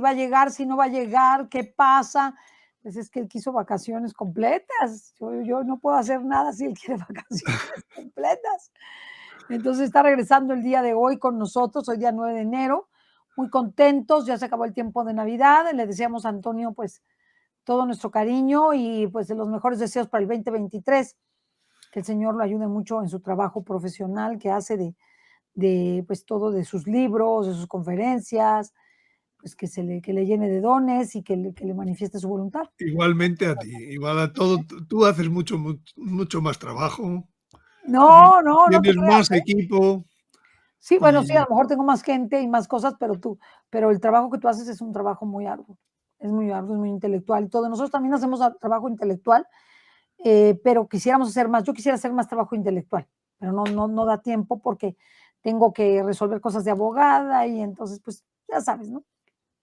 va a llegar, si no va a llegar, qué pasa. Pues es que él quiso vacaciones completas. Yo no puedo hacer nada si él quiere vacaciones completas. Entonces está regresando el día de hoy con nosotros, hoy día 9 de enero, muy contentos, ya se acabó el tiempo de Navidad, le deseamos a Antonio pues todo nuestro cariño y pues los mejores deseos para el 2023, que el Señor lo ayude mucho en su trabajo profesional que hace de pues todo de sus libros, de sus conferencias, pues que le llene de dones y que le manifieste su voluntad. Igualmente a ti, igual a todo, tú haces mucho más trabajo, No, no, no te tienes creas, más ¿eh? equipo Sí, bueno, sí, a y lo mejor tengo más gente y más cosas, pero el trabajo que tú haces es un trabajo muy arduo, es muy intelectual y todo. Nosotros también hacemos trabajo intelectual, pero quisiéramos hacer más. Yo quisiera hacer más trabajo intelectual, pero no da tiempo porque tengo que resolver cosas de abogada y entonces, pues, ya sabes, ¿no?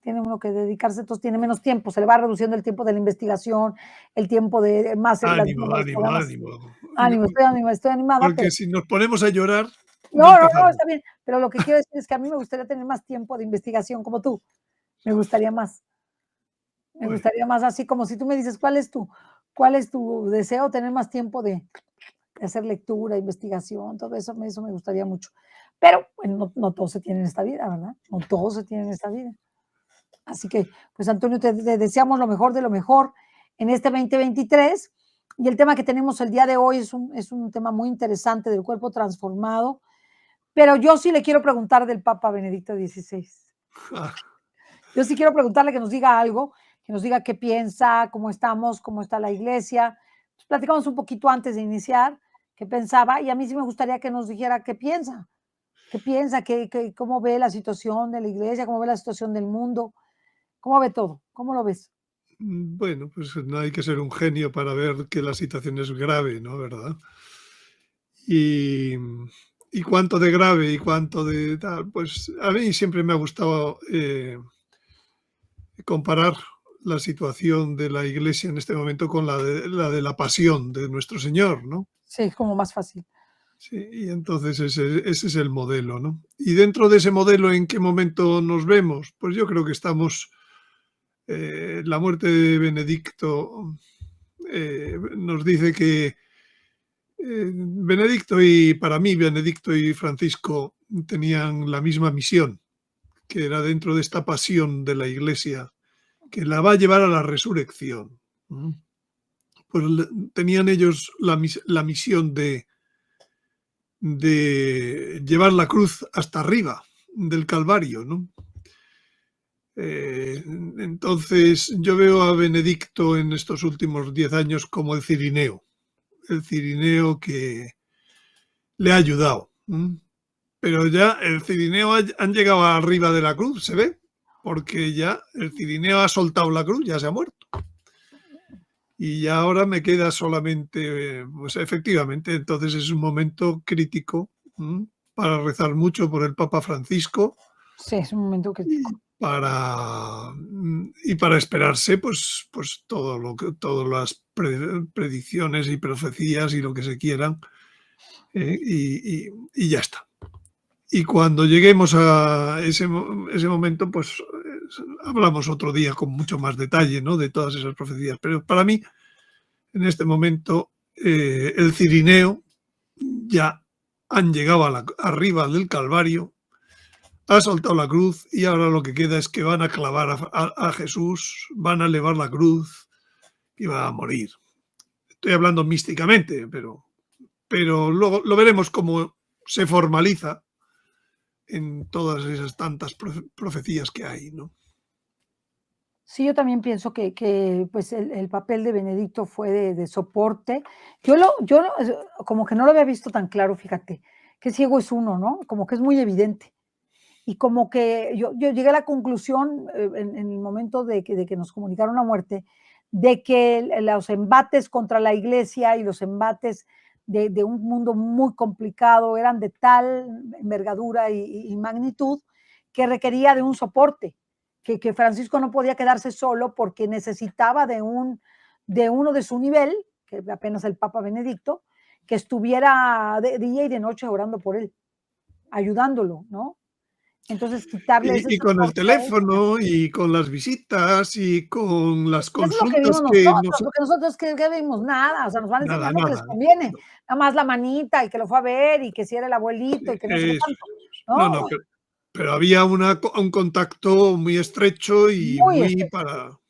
Tiene uno que dedicarse, entonces tiene menos tiempo, se le va reduciendo el tiempo de la investigación, el tiempo de más las ánimo, llamadas, ánimo, programas. ánimo. Ánimo, estoy animada, Porque pero si nos ponemos a llorar, no no, empezamos. está bien, pero lo que quiero decir es que a mí me gustaría tener más tiempo de investigación como tú, me gustaría más. Me Bueno, gustaría más así como si tú me dices, cuál es tu deseo? Tener más tiempo de hacer lectura, investigación, todo eso me gustaría mucho. Pero, bueno, no todo se tiene en esta vida, ¿verdad? No todo se tiene en esta vida. Así que, pues, Antonio, te deseamos lo mejor de lo mejor en este 2023. Y el tema que tenemos el día de hoy es un tema muy interesante del cuerpo transformado, pero yo sí le quiero preguntar del Papa Benedicto XVI. Yo sí quiero preguntarle que nos diga algo, que nos diga qué piensa, cómo estamos, cómo está la iglesia. Pues platicamos un poquito antes de iniciar, qué pensaba, y a mí sí me gustaría que nos dijera qué piensa, cómo ve la situación de la iglesia, cómo ve la situación del mundo, cómo ve todo, cómo lo ves. bueno, pues no hay que ser un genio para ver que la situación es grave, ¿no? ¿Verdad? Y, y cuánto de grave y cuánto de tal, pues a mí siempre me ha gustado comparar la situación de la Iglesia en este momento con la de la pasión de nuestro Señor, ¿no? Sí, es como más fácil. Sí, y entonces ese es el modelo, ¿no? Y dentro de ese modelo, ¿en qué momento nos vemos? Pues yo creo que estamos, la muerte de Benedicto nos dice que Benedicto y para mí Benedicto y Francisco tenían la misma misión, que era dentro de esta pasión de la Iglesia, que la va a llevar a la resurrección. ¿Mm? Pues tenían ellos la misión de llevar la cruz hasta arriba del Calvario, ¿no? Entonces yo veo a Benedicto en estos últimos 10 años como el cirineo que le ha ayudado. Pero ya el cirineo han llegado arriba de la cruz, se ve, porque ya el cirineo ha soltado la cruz, ya se ha muerto. Y ya ahora me queda solamente, pues efectivamente, entonces es un momento crítico para rezar mucho por el Papa Francisco Sí, es un momento y crítico. para esperarse pues todas las predicciones y profecías y lo que se quieran y ya está. Y cuando lleguemos a ese momento, pues hablamos otro día con mucho más detalle, ¿no? De todas esas profecías. Pero para mí, en este momento, el cirineo ya han llegado arriba del Calvario, ha soltado la cruz y ahora lo que queda es que van a clavar a Jesús, van a elevar la cruz y va a morir. Estoy hablando místicamente, pero luego lo veremos cómo se formaliza en todas esas tantas profecías que hay, ¿no? Sí, yo también pienso pues, el papel de Benedicto fue de soporte. Como que no lo había visto tan claro, fíjate, que ciego es uno, ¿no? Como que es muy evidente. Y como que yo llegué a la conclusión, en el momento de que nos comunicaron la muerte, de que los embates contra la iglesia y los embates de un mundo muy complicado eran de tal envergadura y magnitud que requería de un soporte, que Francisco no podía quedarse solo porque necesitaba de uno de su nivel, que apenas el Papa Benedicto, que estuviera de día y de noche orando por él, ayudándolo, ¿no? Entonces, quitarle ese Y con el soporte a ella. teléfono, y con las visitas, y con las Eso es lo que consultas vimos que nosotros, nos porque nosotros, ¿qué vimos? Nada, o sea, nos van a nada, enseñar lo que les nada. conviene, No, nada más la manita, y que lo fue a ver, y que si era el sí, abuelito, y que no sé qué eso. tanto, No, ¿no? no, pero había un contacto muy estrecho y Muy muy estrecho.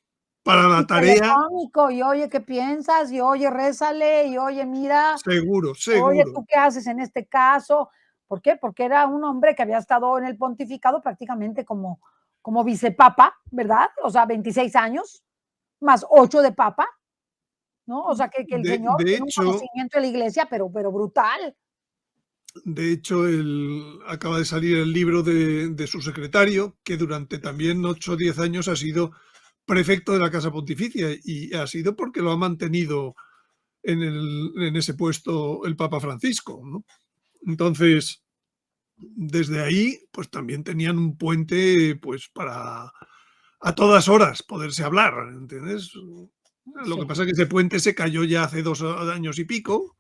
para la Y tarea, telefónico, y oye, ¿qué piensas? Y oye, rézale, y oye, mira, seguro, oye, seguro. ¿tú qué haces en este caso? ¿Por qué? Porque era un hombre que había estado en el pontificado prácticamente como vicepapa, ¿verdad? O sea, 26 años, más 8 de papa, ¿no? O sea, que el señor De tiene un hecho conocimiento de la iglesia, pero brutal. de hecho, acaba de salir el libro de su secretario, que durante también 8 o 10 años ha sido prefecto de la Casa Pontificia, y ha sido porque lo ha mantenido en ese puesto el Papa Francisco, ¿no? Entonces, desde ahí, pues también tenían un puente, pues para a todas horas poderse hablar, ¿entiendes? Lo que Sí, pasa es que ese puente se cayó ya hace 2 años y pico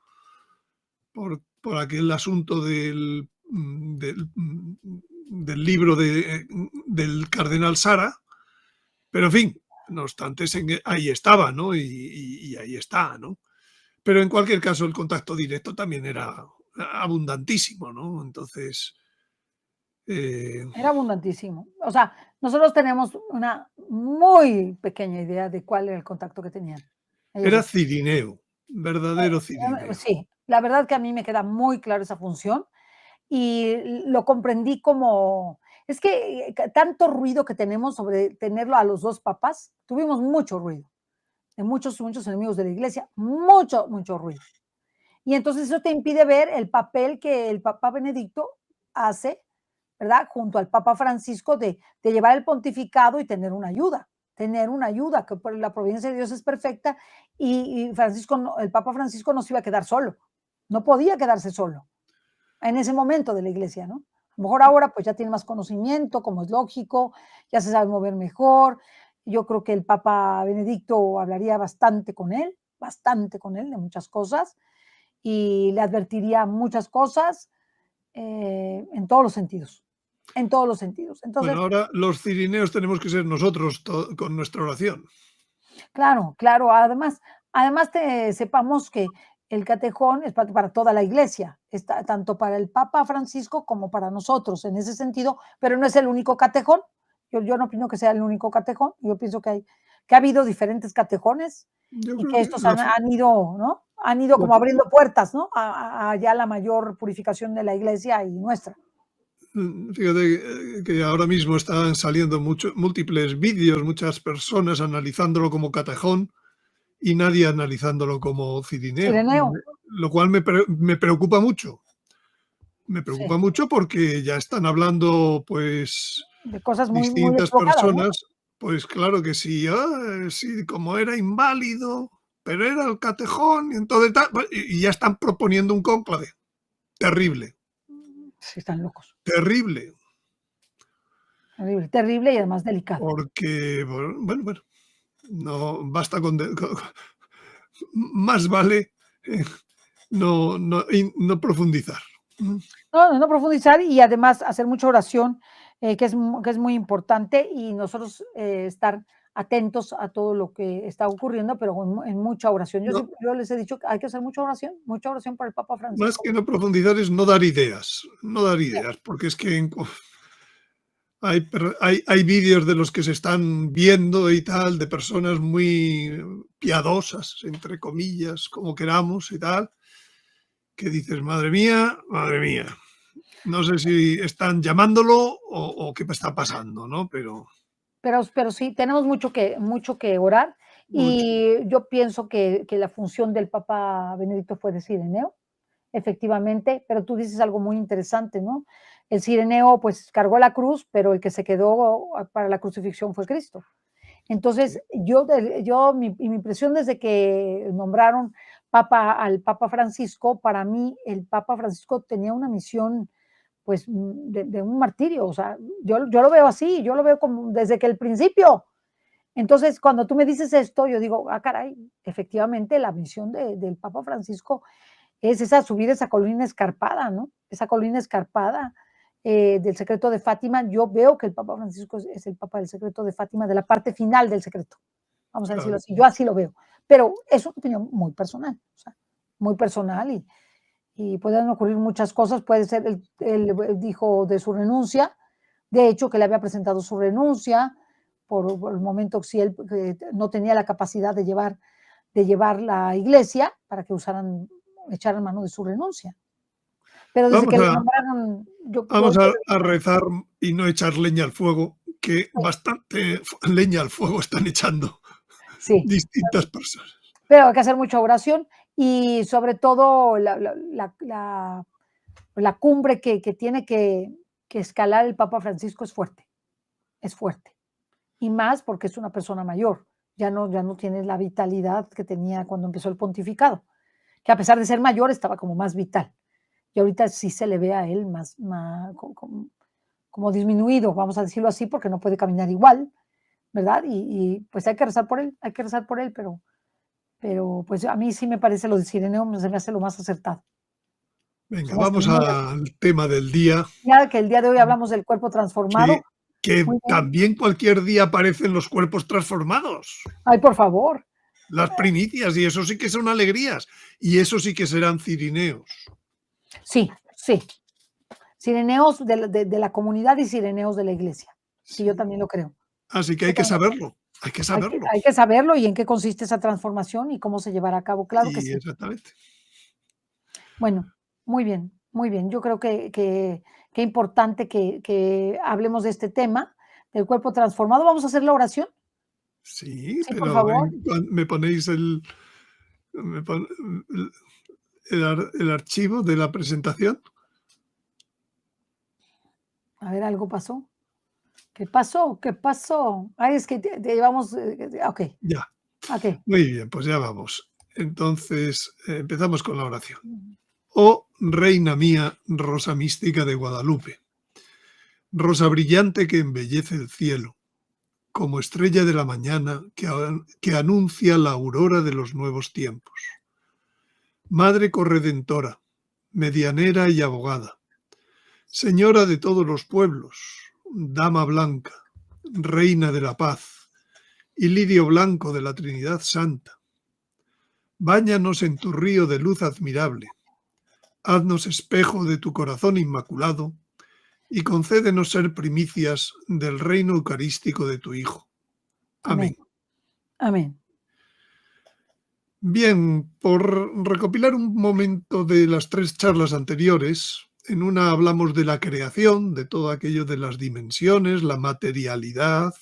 por aquel asunto del libro del cardenal Sara, pero en fin, no obstante, ahí estaba, ¿no? Y ahí está, ¿no? Pero en cualquier caso, el contacto directo también era abundantísimo, ¿no? Entonces, eh, era abundantísimo. O sea, nosotros tenemos una muy pequeña idea de cuál era el contacto que tenían ellos era 2. cirineo, verdadero cirineo. Sí, la verdad que a mí me queda muy claro esa función y lo comprendí como es que tanto ruido que tenemos sobre tenerlo a los 2 papas, tuvimos mucho ruido, de muchos enemigos de la iglesia, mucho ruido. Y entonces eso te impide ver el papel que el Papa Benedicto hace, ¿verdad? Junto al Papa Francisco de llevar el pontificado y tener una ayuda, que por la providencia de Dios es perfecta y Francisco, el Papa Francisco no se iba a quedar solo, no podía quedarse solo en ese momento de la iglesia, ¿no? A lo mejor ahora pues ya tiene más conocimiento, como es lógico, ya se sabe mover mejor. Yo creo que el Papa Benedicto hablaría bastante con él de muchas cosas y le advertiría muchas cosas en todos los sentidos, en todos los sentidos. Bueno, Entonces, ahora los cirineos tenemos que ser nosotros con nuestra oración. claro, claro, además sepamos que el catejón es para toda la iglesia, está tanto para el Papa Francisco como para nosotros en ese sentido, pero no es el único catejón. Yo no opino que sea el único catejón, yo pienso que ha habido diferentes catejones Yo y creo que que estos han ido, ¿no? Han ido la como abriendo puertas, ¿no? A ya la mayor purificación de la iglesia y nuestra. Fíjate que ahora mismo están saliendo múltiples vídeos, muchas personas analizándolo como catejón y nadie analizándolo como cirineo, Cireneo, lo cual me preocupa mucho. Me preocupa sí, mucho porque ya están hablando, pues, de cosas muy distintas equivocadas, ¿no? personas, pues claro que sí, sí, como era inválido, pero era el catejón, y entonces pues, y ya están proponiendo un cónclave. Terrible, Sí, están locos. terrible, Terrible, terrible y además delicado. porque, bueno, no basta más vale no profundizar. Mm. No, no profundizar y además hacer mucha oración, que es muy importante y nosotros, estar atentos a todo lo que está ocurriendo, pero en mucha oración. No, Yo les he dicho que hay que hacer mucha oración por el Papa más Francisco. que no profundizar es no dar ideas, no dar Sí, ideas, porque es que hay vídeos de los que se están viendo y tal, de personas muy piadosas, entre comillas, como queramos y tal, que dices, madre mía, no sé si están llamándolo o qué está pasando, ¿no? Pero pero sí, tenemos mucho que orar, mucho. y yo pienso que la función del Papa Benedicto fue de Cireneo, efectivamente, pero tú dices algo muy interesante, ¿no? El Cireneo, pues, cargó la cruz, pero el que se quedó para la crucifixión fue Cristo. Entonces, Sí. mi impresión desde que nombraron al Papa Francisco, para mí el Papa Francisco tenía una misión, pues, de un martirio, o sea, yo lo veo así, yo lo veo como desde que el principio. Entonces, cuando tú me dices esto, yo digo: "Ah, caray, efectivamente, la misión del Papa Francisco es esa subir esa colina escarpada, ¿no? Esa colina escarpada del secreto de Fátima, yo veo que el Papa Francisco es el Papa del secreto de Fátima, de la parte final del secreto. Vamos a decirlo Claro. así, yo así lo veo. Pero es una opinión muy personal, o sea, muy personal y pueden ocurrir muchas cosas. Puede ser, él dijo de su renuncia, de hecho, que le había presentado su renuncia por el momento si él no tenía la capacidad de llevar la iglesia para que echaran mano de su renuncia. Pero desde que lo nombraron, Vamos a rezar y no echar leña al fuego, que Sí. bastante leña al fuego están echando Sí, distintas personas. pero hay que hacer mucha oración y sobre todo la cumbre que tiene que escalar el Papa Francisco es fuerte, y más porque es una persona mayor, ya no tiene la vitalidad que tenía cuando empezó el pontificado, que a pesar de ser mayor estaba como más vital, y ahorita sí se le ve a él más como disminuido, vamos a decirlo así, porque no puede caminar igual, ¿verdad? Y pues hay que rezar por él, pero pues a mí sí me parece lo de Cireneo, se me hace lo más acertado. Venga, Se me hace vamos muy al tema del día. Ya que el día de hoy hablamos del cuerpo transformado. Que Muy bien. también cualquier día aparecen los cuerpos transformados, Ay, por favor. las primicias, y eso sí que son alegrías, y eso sí que serán cirineos. Sí, sí. Cireneos de la comunidad y cireneos de la iglesia. Sí, yo también lo creo. Así que hay que saberlo, hay que saberlo. Hay que saberlo y en qué consiste esa transformación y cómo se llevará a cabo. Claro que Y sí. exactamente. Bueno, muy bien, muy bien. Yo creo que qué importante que hablemos de este tema, del cuerpo transformado. ¿Vamos a hacer la oración? Sí, Sí, por pero favor. me ponéis me pon- el archivo de la presentación. A ver, algo pasó. ¿Qué pasó? ¿Qué pasó? Ay, es que te llevamos, okey, Ya, okey. muy bien, pues ya vamos. Entonces, empezamos con la oración. Oh Reina mía, Rosa mística de Guadalupe, rosa brillante que embellece el cielo, como estrella de la mañana que anuncia la aurora de los nuevos tiempos. Madre corredentora, medianera y abogada, señora de todos los pueblos, dama blanca, reina de la paz y lirio blanco de la Trinidad Santa. Báñanos en tu río de luz admirable, haznos espejo de tu corazón inmaculado y concédenos ser primicias del reino eucarístico de tu Hijo. Amén. Amén. Amén. Bien, por recopilar un momento de las 3 charlas anteriores, en una hablamos de la creación, de todo aquello de las dimensiones, la materialidad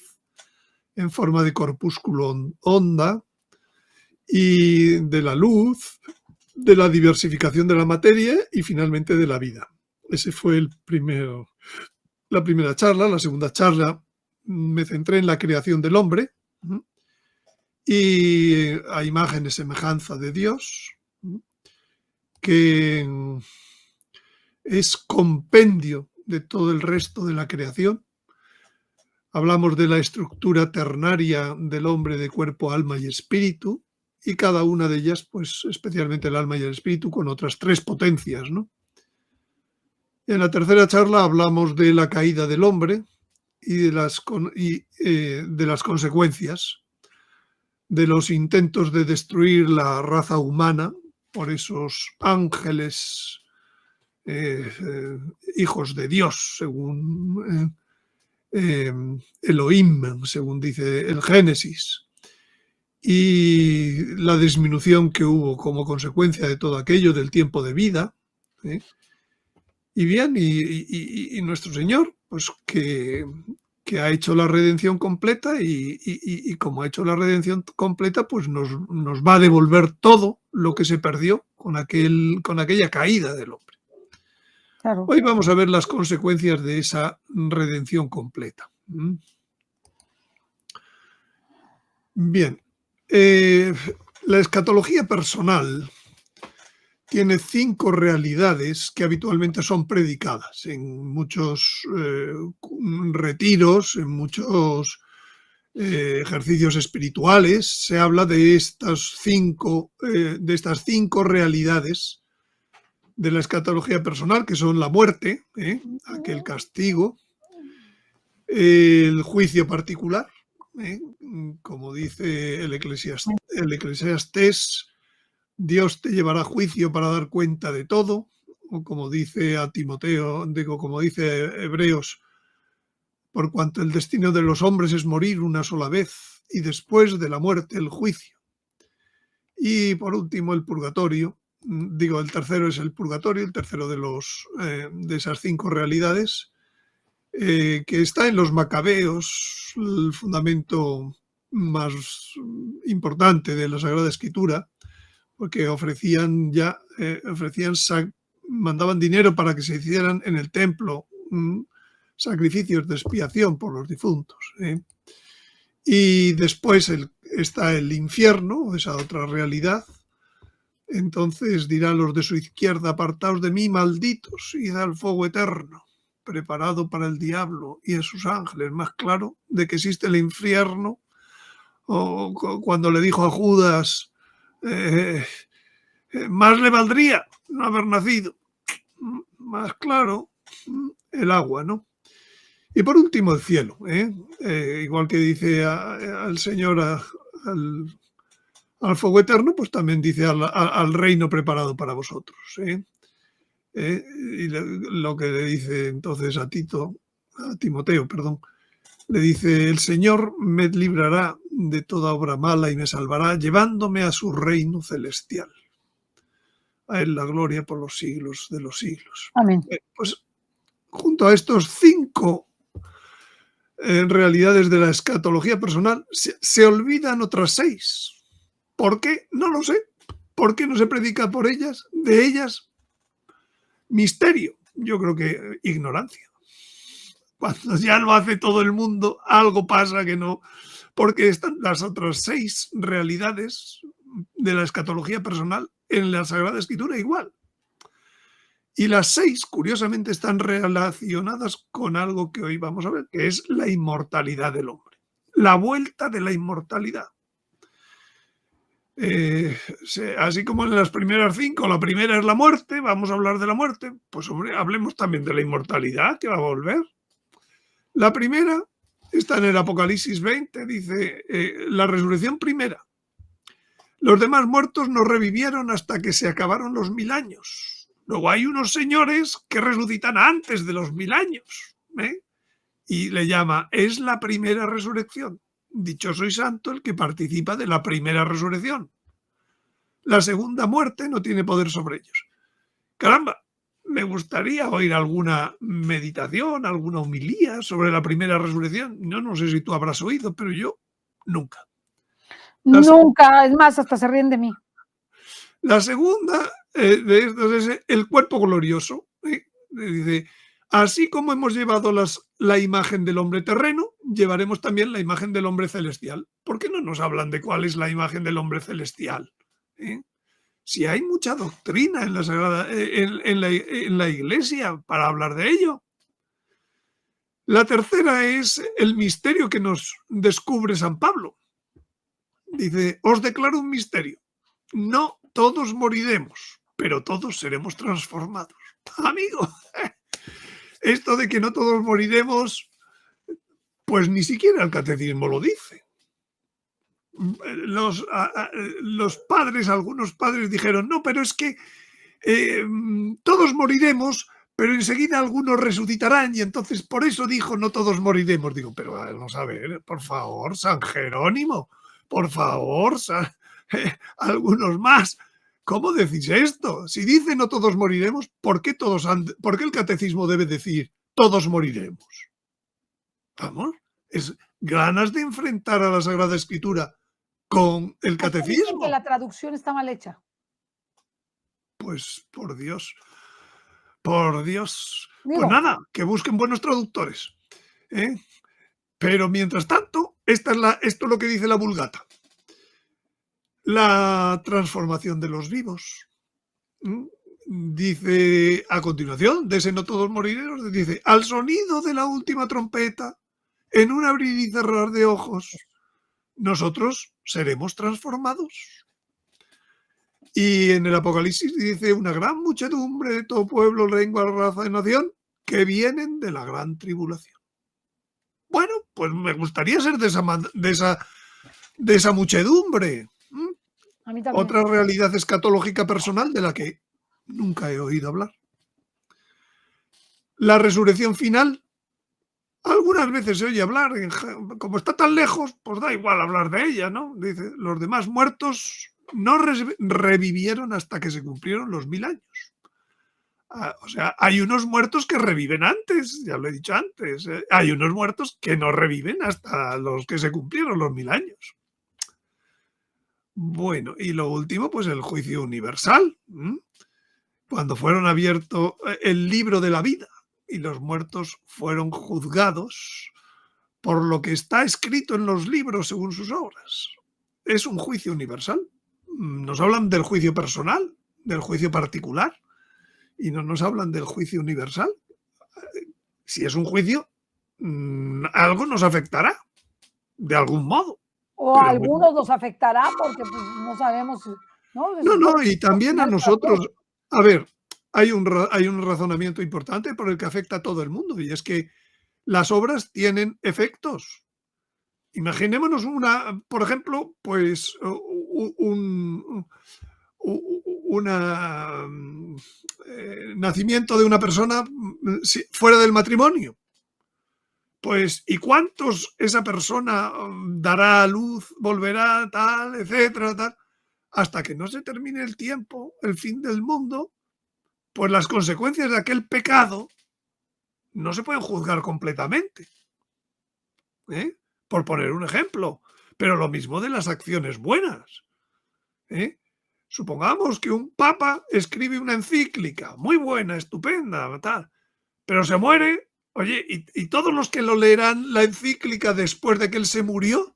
en forma de corpúsculo onda y de la luz, de la diversificación de la materia y finalmente de la vida. Ese fue la primera charla. La segunda charla me centré en la creación del hombre y a imagen y semejanza de Dios, que es compendio de todo el resto de la creación. Hablamos de la estructura ternaria del hombre de cuerpo, alma y espíritu, y cada una de ellas, pues especialmente el alma y el espíritu, con otras 3 potencias, ¿no? En la tercera charla hablamos de la caída del hombre y de las consecuencias de los intentos de destruir la raza humana por esos ángeles hijos de Dios, según Elohim, según dice el Génesis, y la disminución que hubo como consecuencia de todo aquello del tiempo de vida. Y bien, y nuestro Señor, pues que ha hecho la redención completa y como ha hecho la redención completa, pues nos va a devolver todo lo que se perdió con aquella caída del hombre. Claro. Hoy vamos a ver las consecuencias de esa redención completa. Bien, la escatología personal tiene 5 realidades que habitualmente son predicadas en muchos retiros, en muchos ejercicios espirituales. Se habla de estas 5 realidades de la escatología personal, que son la muerte, aquel castigo, el juicio particular, como dice el Eclesiastés, Dios te llevará a juicio para dar cuenta de todo, o como dice a Timoteo, como dice Hebreos, por cuanto el destino de los hombres es morir una sola vez y después de la muerte el juicio. Y por último el purgatorio, el tercero es el purgatorio, el tercero de esas 5 realidades, que está en los Macabeos, el fundamento más importante de la Sagrada Escritura, porque mandaban dinero para que se hicieran en el templo sacrificios de expiación por los difuntos. Y después está el infierno, esa otra realidad. Entonces dirán los de su izquierda: apartaos de mí, malditos, id al fuego eterno, preparado para el diablo y a sus ángeles. Más claro de que existe el infierno, o cuando le dijo a Judas, más le valdría no haber nacido. Más claro, el agua, ¿no? Y por último el cielo, igual que dice al Señor al fuego eterno, pues también dice al reino preparado para vosotros. Y lo que le dice entonces a Timoteo, le dice: el Señor me librará de toda obra mala y me salvará, llevándome a su reino celestial. A él la gloria por los siglos de los siglos. Amén. Pues junto a estos 5 realidades de la escatología personal, se olvidan otras 6. ¿Por qué? No lo sé. ¿Por qué no se predica de ellas? Misterio. Yo creo que ignorancia. Cuando ya lo hace todo el mundo, algo pasa que no. Porque están las otras 6 realidades de la escatología personal en la Sagrada Escritura igual. Y las 6, curiosamente, están relacionadas con algo que hoy vamos a ver, que es la inmortalidad del hombre. La vuelta de la inmortalidad. Así como en las primeras 5, la primera es la muerte, vamos a hablar de la muerte, pues hombre, hablemos también de la inmortalidad que va a volver. La primera está en el Apocalipsis 20, dice la resurrección primera. Los demás muertos no revivieron hasta que se acabaron los 1000 años. Luego hay unos señores que resucitan antes de los 1000 años. Y le llama, es la primera resurrección. Dichoso y santo el que participa de la primera resurrección. La segunda muerte no tiene poder sobre ellos. Caramba, me gustaría oír alguna meditación, alguna homilía sobre la primera resurrección. No sé si tú habrás oído, pero yo nunca. Nunca, es más, hasta se ríen de mí. La segunda de estos es el cuerpo glorioso. Dice, así como hemos llevado la imagen del hombre terreno, llevaremos también la imagen del hombre celestial. ¿Por qué no nos hablan de cuál es la imagen del hombre celestial? Si hay mucha doctrina en la Sagrada, en la Iglesia para hablar de ello. La tercera es el misterio que nos descubre San Pablo. Dice, os declaro un misterio. No todos moriremos, pero todos seremos transformados. Amigo, esto de que no todos moriremos, pues ni siquiera el catecismo lo dice. Algunos padres dijeron, no, pero es que todos moriremos, pero enseguida algunos resucitarán, y entonces por eso dijo no todos moriremos. Digo, pero vamos a ver, por favor, San Jerónimo, por favor, algunos más. ¿Cómo decís esto? Si dice no todos moriremos, ¿por qué el catecismo debe decir todos moriremos? Vamos, es ganas de enfrentar a la Sagrada Escritura con el catecismo. Que la traducción está mal hecha. Pues por Dios. Por Dios. Digo, pues nada, que busquen buenos traductores. Pero mientras tanto, esto es lo que dice la Vulgata. La transformación de los vivos. Dice a continuación, de ese no todos moriremos, dice, al sonido de la última trompeta, en un abrir y cerrar de ojos, nosotros seremos transformados. Y en el Apocalipsis dice una gran muchedumbre de todo pueblo, lengua, raza y nación que vienen de la gran tribulación. Bueno, pues me gustaría ser de esa muchedumbre. A mí también. Otra realidad escatológica personal de la que nunca he oído hablar. La resurrección final, algunas veces se oye hablar, como está tan lejos, pues da igual hablar de ella, ¿no? Dice, los demás muertos no revivieron hasta que se cumplieron los 1000 años. O sea, hay unos muertos que reviven antes, ya lo he dicho antes. Hay unos muertos que no reviven hasta los que se cumplieron los 1000 años. Bueno, y lo último, pues el juicio universal. Cuando fueron abierto el libro de la vida y los muertos fueron juzgados por lo que está escrito en los libros según sus obras. Es un juicio universal. Nos hablan del juicio personal, del juicio particular, y no nos hablan del juicio universal. Si es un juicio, algo nos afectará, de algún modo. O a algunos nos afectará porque pues, no sabemos, ¿no? No, y también a nosotros. A ver, hay un razonamiento importante por el que afecta a todo el mundo, y es que las obras tienen efectos. Imaginémonos por ejemplo, pues nacimiento de una persona fuera del matrimonio. Pues, ¿y cuántos esa persona dará a luz, volverá, tal, etcétera, tal? Hasta que no se termine el tiempo, el fin del mundo, pues las consecuencias de aquel pecado no se pueden juzgar completamente. Por poner un ejemplo. Pero lo mismo de las acciones buenas. Supongamos que un papa escribe una encíclica muy buena, estupenda, tal, pero se muere. Oye, ¿y todos los que lo leerán la encíclica después de que él se murió?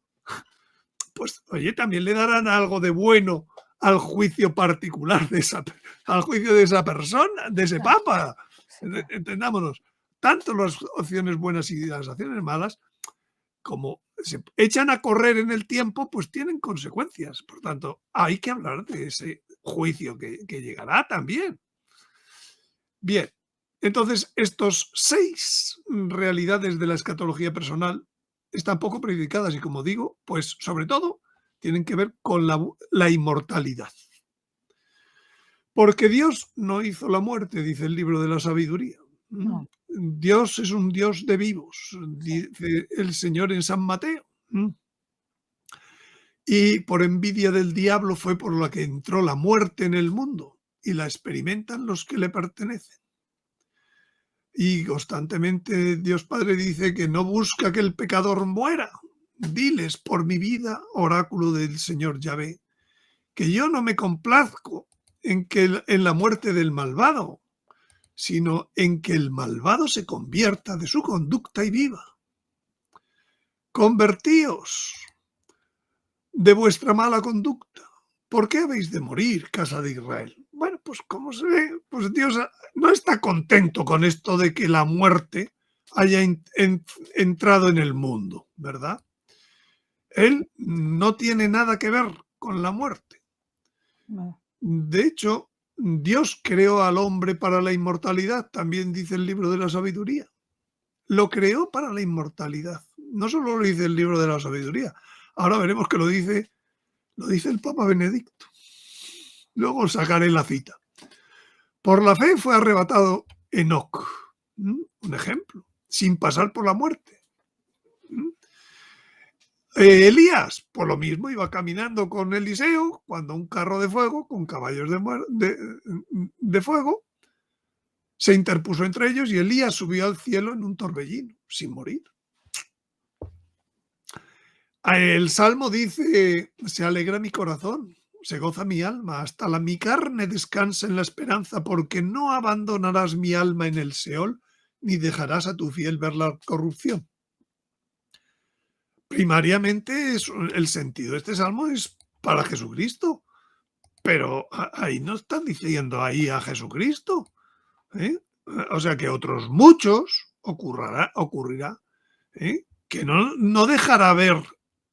Pues, oye, también le darán algo de bueno al juicio particular al juicio de esa persona, de ese papa. Entendámonos, tanto las acciones buenas y las acciones malas, como se echan a correr en el tiempo, pues tienen consecuencias. Por tanto, hay que hablar de ese juicio que llegará también. Bien, entonces estos 6 realidades de la escatología personal están poco predicadas y, como digo, pues sobre todo tienen que ver con la inmortalidad. Porque Dios no hizo la muerte, dice el libro de la sabiduría. No. Dios es un Dios de vivos, dice el Señor en San Mateo. Y por envidia del diablo fue por la que entró la muerte en el mundo, y la experimentan los que le pertenecen. Y constantemente Dios Padre dice que no busca que el pecador muera. Diles por mi vida, oráculo del Señor Yahvé, que yo no me complazco en la muerte del malvado, sino en que el malvado se convierta de su conducta y viva. Convertíos de vuestra mala conducta. ¿Por qué habéis de morir, casa de Israel? Bueno, pues como se ve, pues Dios no está contento con esto de que la muerte haya entrado en el mundo, ¿verdad? Él no tiene nada que ver con la muerte. No. De hecho, Dios creó al hombre para la inmortalidad, también dice el libro de la sabiduría. Lo creó para la inmortalidad. No solo lo dice el libro de la sabiduría, ahora veremos que lo dice el Papa Benedicto. Luego sacaré la cita. Por la fe fue arrebatado Enoc, un ejemplo, sin pasar por la muerte. Elías, por lo mismo, iba caminando con Eliseo cuando un carro de fuego con caballos de fuego se interpuso entre ellos y Elías subió al cielo en un torbellino, sin morir. El Salmo dice, se alegra mi corazón, se goza mi alma, hasta mi carne descansa en la esperanza, porque no abandonarás mi alma en el Seol, ni dejarás a tu fiel ver la corrupción. Primariamente, el sentido de este salmo es para Jesucristo, pero ahí no están diciendo ahí a Jesucristo. O sea que otros muchos ocurrirá que no dejará ver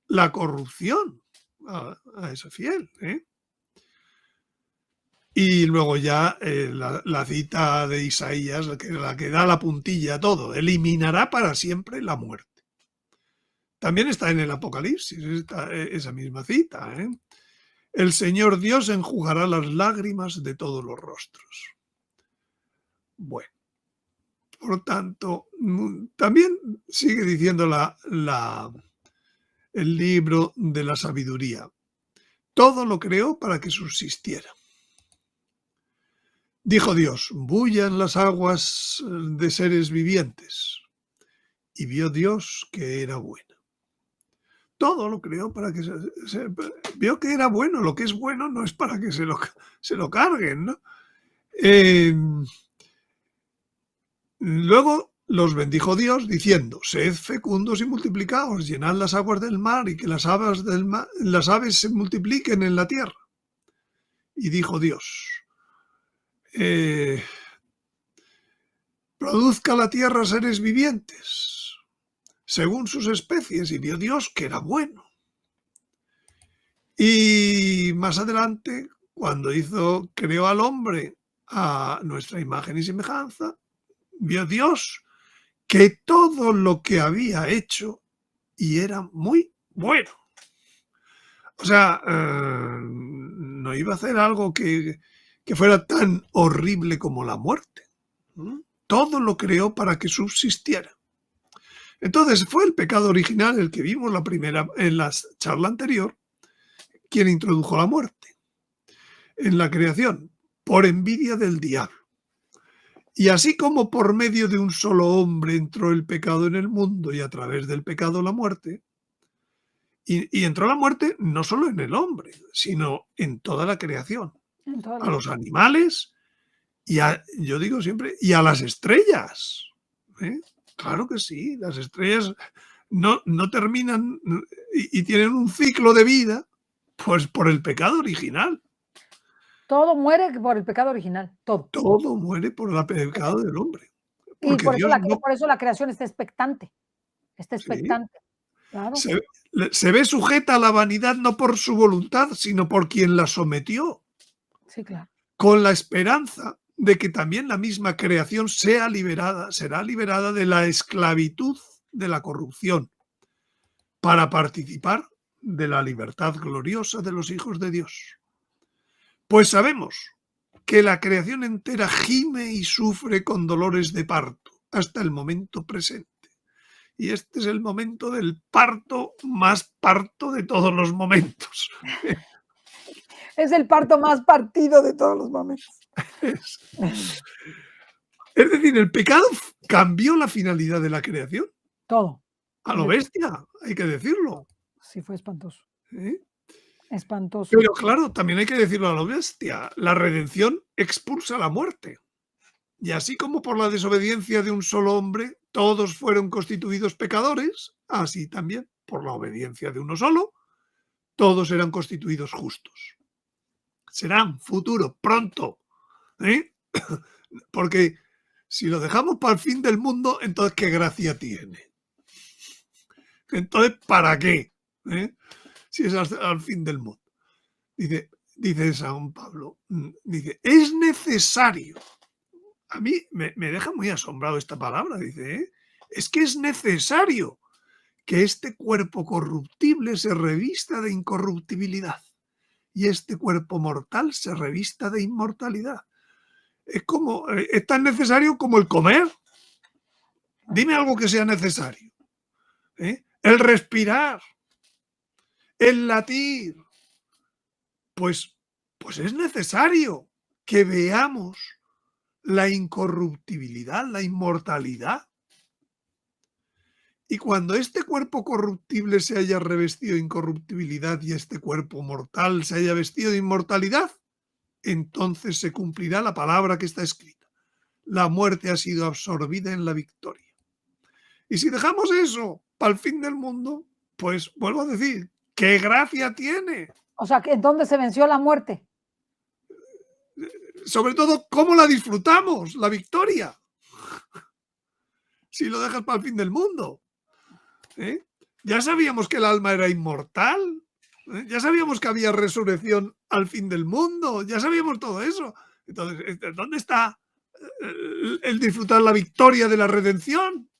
la corrupción a ese fiel. Y luego ya la cita de Isaías, la que da la puntilla a todo, eliminará para siempre la muerte. También está en el Apocalipsis esa misma cita. El Señor Dios enjugará las lágrimas de todos los rostros. Bueno, por tanto, también sigue diciendo el libro de la sabiduría. Todo lo creó para que subsistiera. Dijo Dios, bullan las aguas de seres vivientes. Y vio Dios que era bueno. Todo lo creó para que vio que era bueno. Lo que es bueno no es para que se lo carguen, ¿no? Luego los bendijo Dios diciendo, sed fecundos y multiplicaos, llenad las aguas del mar y que las aves se multipliquen en la tierra. Y dijo Dios, produzca la tierra seres vivientes, según sus especies, y vio Dios que era bueno. Y más adelante, cuando creó al hombre a nuestra imagen y semejanza, vio Dios que todo lo que había hecho y era muy bueno. O sea, no iba a hacer algo que fuera tan horrible como la muerte. Todo lo creó para que subsistiera. Entonces fue el pecado original, el que vimos en la charla anterior, quien introdujo la muerte en la creación, por envidia del diablo. Y así como por medio de un solo hombre entró el pecado en el mundo y a través del pecado la muerte, y entró la muerte no solo en el hombre, sino en toda la creación, a los animales y yo digo siempre, y a las estrellas. Claro que sí, las estrellas no terminan y tienen un ciclo de vida, pues por el pecado original. Todo muere por el pecado original, todo. Todo muere por el pecado del hombre. Y Porque por Dios eso la creación está expectante. Está Sí. expectante. Claro. Se ve sujeta a la vanidad no por su voluntad, sino por quien la sometió. Sí, claro. Con la esperanza de que también la misma creación será liberada de la esclavitud de la corrupción, para participar de la libertad gloriosa de los hijos de Dios. Pues sabemos que la creación entera gime y sufre con dolores de parto hasta el momento presente. Y este es el momento del parto más parto de todos los momentos. Es el parto más partido de todos los momentos. Es decir, el pecado cambió la finalidad de la creación. Todo. A lo bestia, hay que decirlo. Sí, fue espantoso. ¿Eh? Espantoso. Pero claro, también hay que decirlo a lo bestia. La redención expulsa la muerte. Y así como por la desobediencia de un solo hombre todos fueron constituidos pecadores, así también por la obediencia de uno solo todos serán constituidos justos. Serán futuro, pronto. Porque si lo dejamos para el fin del mundo, entonces ¿qué gracia tiene? Entonces, ¿para qué? Si es al fin del mundo. Dice San Pablo, dice, es necesario. A mí me deja muy asombrado esta palabra, dice, es que es necesario que este cuerpo corruptible se revista de incorruptibilidad y este cuerpo mortal se revista de inmortalidad. Es tan necesario como el comer. Dime algo que sea necesario. El respirar, el latir. Pues es necesario que veamos la incorruptibilidad, la inmortalidad. Y cuando este cuerpo corruptible se haya revestido de incorruptibilidad y este cuerpo mortal se haya vestido de inmortalidad, entonces se cumplirá la palabra que está escrita. La muerte ha sido absorbida en la victoria. Y si dejamos eso para el fin del mundo, pues vuelvo a decir, ¿qué gracia tiene? O sea, ¿en dónde se venció la muerte? Sobre todo, ¿cómo la disfrutamos, la victoria? Si lo dejas para el fin del mundo. Ya sabíamos que el alma era inmortal. Ya sabíamos que había resurrección al fin del mundo, ya sabíamos todo eso. Entonces, ¿dónde está el disfrutar la victoria de la redención?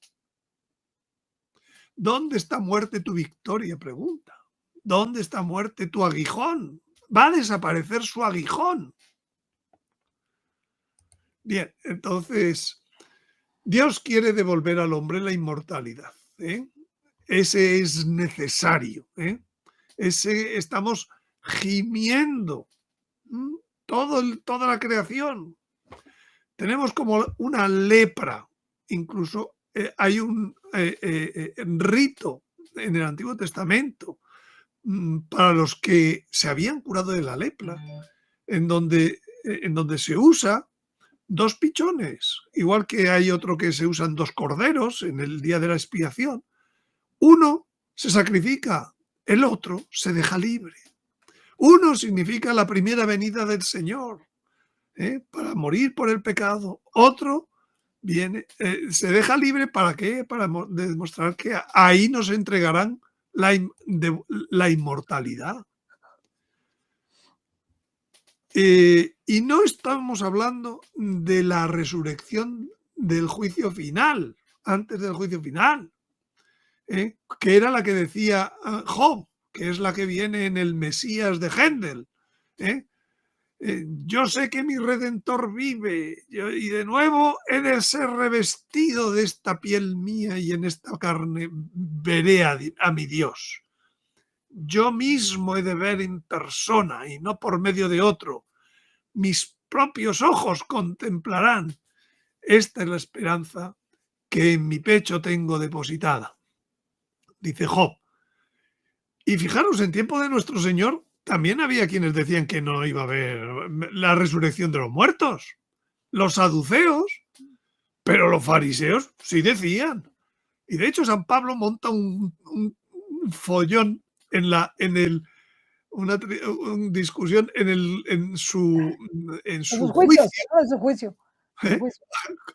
¿Dónde está muerte tu victoria? Pregunta. ¿Dónde está muerte tu aguijón? Va a desaparecer su aguijón. Bien, entonces, Dios quiere devolver al hombre la inmortalidad. Ese es necesario. Estamos gimiendo. Toda la creación. Tenemos como una lepra. Incluso hay un rito en el Antiguo Testamento para los que se habían curado de la lepra, en donde se usa 2 pichones, igual que hay otro que se usan 2 corderos en el día de la expiación. Uno se sacrifica, el otro se deja libre. Uno significa la primera venida del Señor, para morir por el pecado. Otro viene, se deja libre, ¿para qué? Para demostrar que ahí nos entregarán la inmortalidad. Y no estamos hablando de la resurrección del juicio final, antes del juicio final, que era la que decía Job, que es la que viene en el Mesías de Händel. Yo sé que mi Redentor vive y de nuevo he de ser revestido de esta piel mía y en esta carne veré a mi Dios. Yo mismo he de ver en persona y no por medio de otro. Mis propios ojos contemplarán. Esta es la esperanza que en mi pecho tengo depositada, dice Job. Y fijaros, en tiempo de nuestro Señor también había quienes decían que no iba a haber la resurrección de los muertos. Los saduceos, pero los fariseos sí decían. Y de hecho San Pablo monta un follón una discusión en su juicio, En su juicio. ¿eh?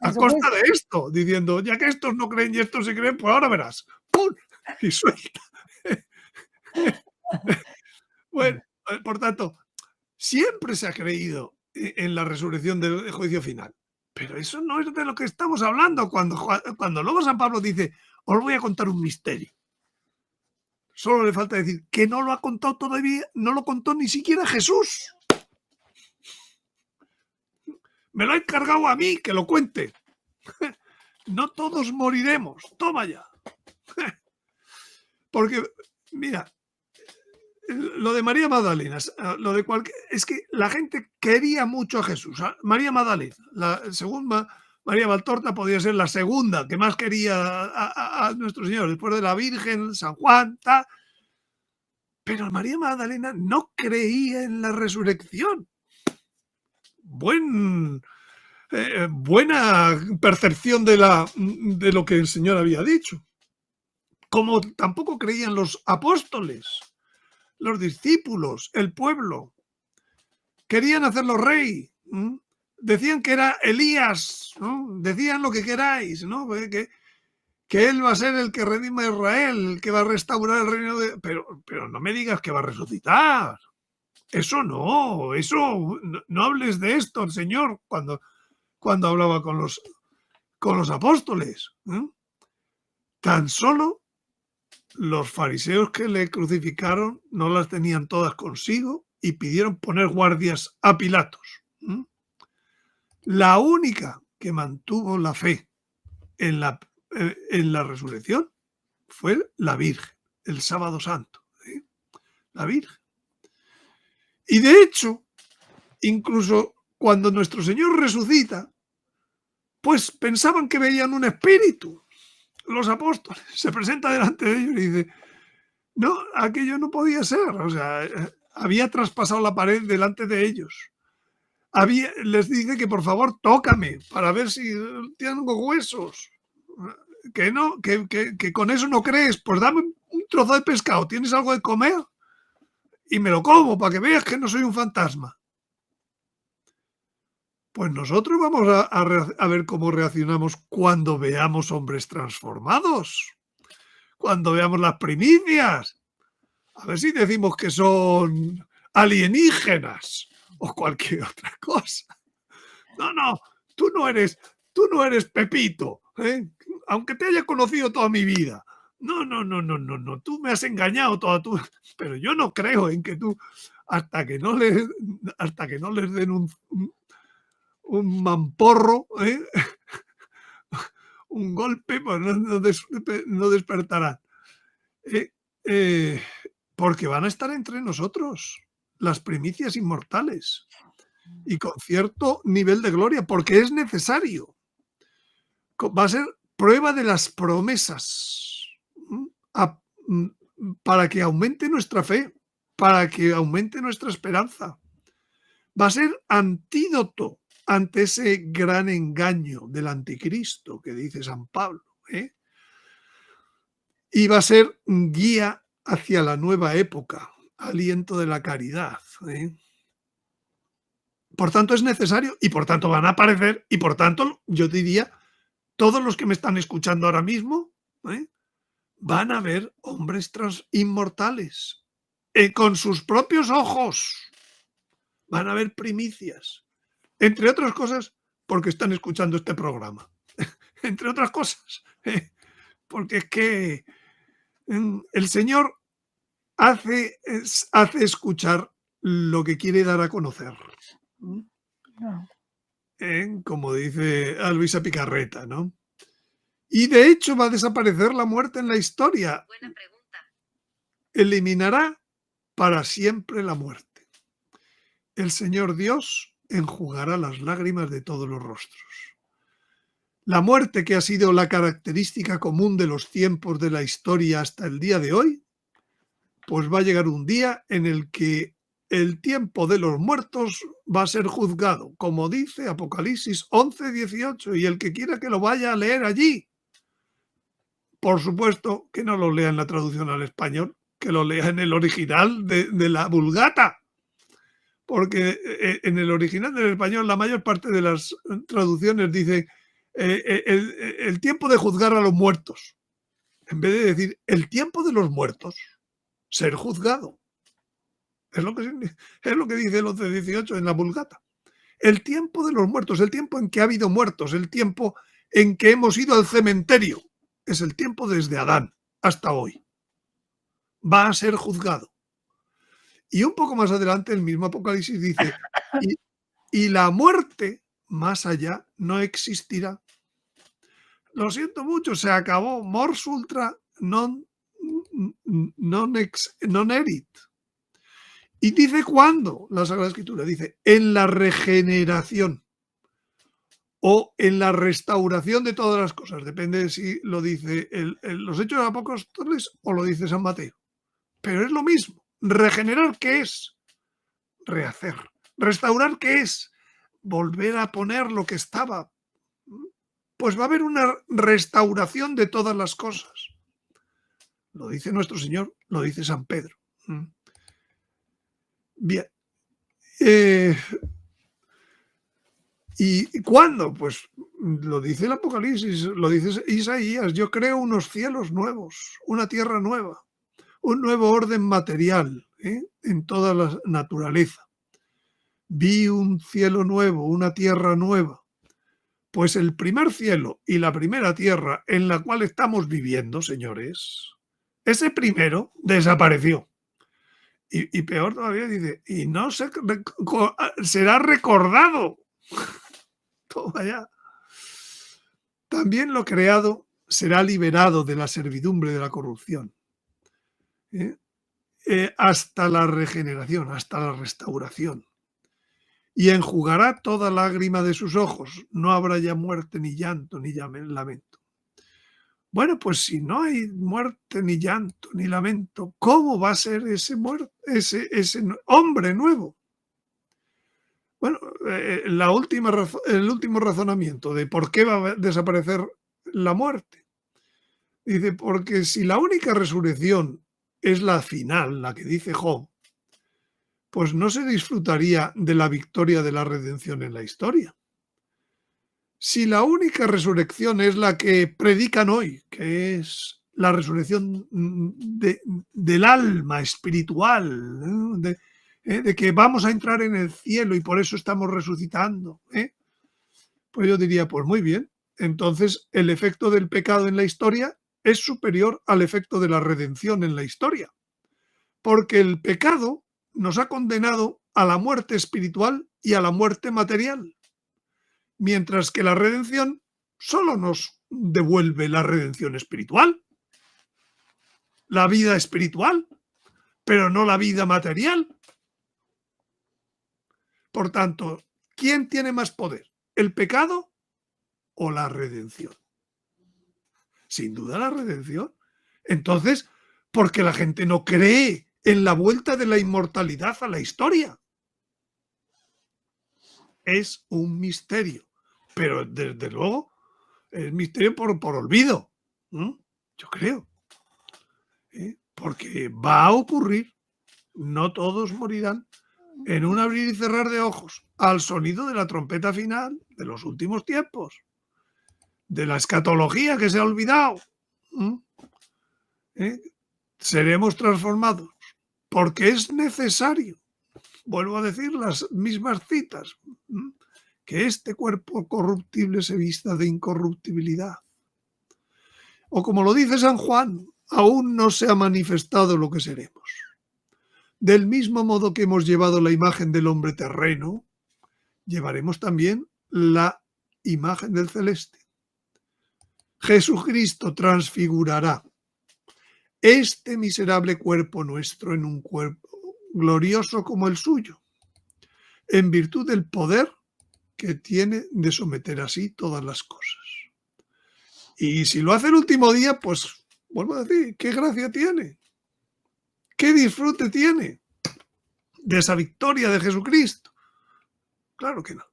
A costa de esto, diciendo, ya que estos no creen y estos se creen, pues ahora verás. ¡Pum! Y suelta. Bueno, por tanto, siempre se ha creído en la resurrección del juicio final. Pero eso no es de lo que estamos hablando cuando luego San Pablo dice, os voy a contar un misterio. Solo le falta decir que no lo ha contado todavía, no lo contó ni siquiera Jesús. Me lo ha encargado a mí que lo cuente. No todos moriremos. Toma ya. Porque, mira, lo de María Magdalena, es que la gente quería mucho a Jesús. María Magdalena, la segunda, María Valtorta podía ser la segunda que más quería a nuestro Señor, después de la Virgen, San Juan, tal. Pero María Magdalena no creía en la resurrección. Buena percepción de lo que el Señor había dicho. Como tampoco creían los apóstoles, los discípulos, el pueblo. Querían hacerlo rey. Decían que era Elías, ¿no? Decían lo que queráis, ¿no? Que él va a ser el que redima a Israel, el que va a restaurar el reino de... Pero no me digas que va a resucitar. Eso no hables de esto, el Señor, cuando hablaba con los apóstoles. Tan solo los fariseos que le crucificaron no las tenían todas consigo y pidieron poner guardias a Pilatos. La única que mantuvo la fe en la resurrección fue la Virgen, el sábado santo. La Virgen. Y de hecho, incluso cuando nuestro Señor resucita, pues pensaban que veían un espíritu. Los apóstoles, se presenta delante de ellos y dice, no, aquello no podía ser, o sea, había traspasado la pared delante de ellos. Les dice que por favor tócame para ver si tengo huesos, que con eso no crees, pues dame un trozo de pescado, ¿tienes algo de comer? Y me lo como para que veas que no soy un fantasma. Pues nosotros vamos a ver cómo reaccionamos cuando veamos hombres transformados, cuando veamos las primicias. A ver si decimos que son alienígenas o cualquier otra cosa. No, no, tú no eres Pepito, ¿eh? Aunque te haya conocido toda mi vida. No, no, no, no, no, no. Tú me has engañado toda tu. Pero yo no creo en que tú, hasta que no les, hasta que no les den un mamporro, ¿eh? Un golpe, pues no despertarán. Eh, eh, porque van a estar entre nosotros, las primicias inmortales, y con cierto nivel de gloria, porque es necesario. Va a ser prueba de las promesas, para que aumente nuestra fe, para que aumente nuestra esperanza. Va a ser antídoto ante ese gran engaño del anticristo que dice San Pablo, ¿eh? Y va a ser guía hacia la nueva época, aliento de la caridad, ¿eh? Por tanto, es necesario y por tanto van a aparecer y por tanto, yo diría, todos los que me están escuchando ahora mismo, ¿eh? Van a ver hombres inmortales, con sus propios ojos. Van a ver primicias. Entre otras cosas, porque están escuchando este programa. Entre otras cosas, porque es que el Señor hace escuchar lo que quiere dar a conocer. Claro. Como dice a Luisa Picarreta, ¿no? Y de hecho va a desaparecer la muerte en la historia. Buena pregunta. Eliminará para siempre la muerte. El Señor Dios enjugará las lágrimas de todos los rostros. La muerte, que ha sido la característica común de los tiempos de la historia hasta el día de hoy, pues va a llegar un día en el que el tiempo de los muertos va a ser juzgado, como dice Apocalipsis 11:18, y el que quiera que lo vaya a leer allí. Por supuesto que no lo lea en la traducción al español, que lo lea en el original de la Vulgata, porque en el original del español la mayor parte de las traducciones dice el tiempo de juzgar a los muertos, en vez de decir el tiempo de los muertos, ser juzgado. Es lo que dice el 11:18 en la Vulgata. El tiempo de los muertos, el tiempo en que ha habido muertos, el tiempo en que hemos ido al cementerio, es el tiempo desde Adán hasta hoy. Va a ser juzgado. Y un poco más adelante el mismo Apocalipsis dice, y la muerte más allá no existirá. Lo siento mucho, se acabó. Mors ultra non erit. Y dice cuándo la Sagrada Escritura, dice en la regeneración o en la restauración de todas las cosas, depende de si lo dice los Hechos de los Apóstoles o lo dice San Mateo, pero es lo mismo. Regenerar, ¿qué es? Rehacer. Restaurar, ¿qué es? Volver a poner lo que estaba. Pues va a haber una restauración de todas las cosas. Lo dice nuestro Señor, lo dice San Pedro. Bien. ¿Y cuándo? Pues lo dice el Apocalipsis, lo dice Isaías. Yo creo unos cielos nuevos, una tierra nueva, un nuevo orden material en toda la naturaleza. Vi un cielo nuevo, una tierra nueva. Pues el primer cielo y la primera tierra en la cual estamos viviendo, señores, ese primero desapareció. Y peor todavía dice, y no será recordado. Toma ya. También lo creado será liberado de la servidumbre de la corrupción. Hasta la regeneración, hasta la restauración. Y enjugará toda lágrima de sus ojos. No habrá ya muerte, ni llanto, ni lamento. Bueno, pues si no hay muerte, ni llanto, ni lamento, ¿cómo va a ser ese hombre nuevo? Bueno, el último razonamiento de por qué va a desaparecer la muerte. Dice, porque si la única resurrección es la final, la que dice Job, pues no se disfrutaría de la victoria de la redención en la historia. Si la única resurrección es la que predican hoy, que es la resurrección del alma espiritual, de que vamos a entrar en el cielo y por eso estamos resucitando, pues yo diría, pues muy bien, entonces el efecto del pecado en la historia es superior al efecto de la redención en la historia, porque el pecado nos ha condenado a la muerte espiritual y a la muerte material, mientras que la redención solo nos devuelve la redención espiritual, la vida espiritual, pero no la vida material. Por tanto, ¿quién tiene más poder? ¿El pecado o la redención? Sin duda la redención. Entonces, ¿por qué la gente no cree en la vuelta de la inmortalidad a la historia? Es un misterio, pero desde luego es misterio por olvido, ¿no? Yo creo. Porque va a ocurrir, no todos morirán, en un abrir y cerrar de ojos, al sonido de la trompeta final de los últimos tiempos, de la escatología que se ha olvidado. Seremos transformados, porque es necesario, vuelvo a decir las mismas citas, que este cuerpo corruptible se vista de incorruptibilidad. O como lo dice San Juan, aún no se ha manifestado lo que seremos. Del mismo modo que hemos llevado la imagen del hombre terreno, llevaremos también la imagen del celeste. Jesucristo transfigurará este miserable cuerpo nuestro en un cuerpo glorioso como el suyo, en virtud del poder que tiene de someter así todas las cosas. Y si lo hace el último día, pues vuelvo a decir, ¿qué gracia tiene? ¿Qué disfrute tiene de esa victoria de Jesucristo? Claro que no.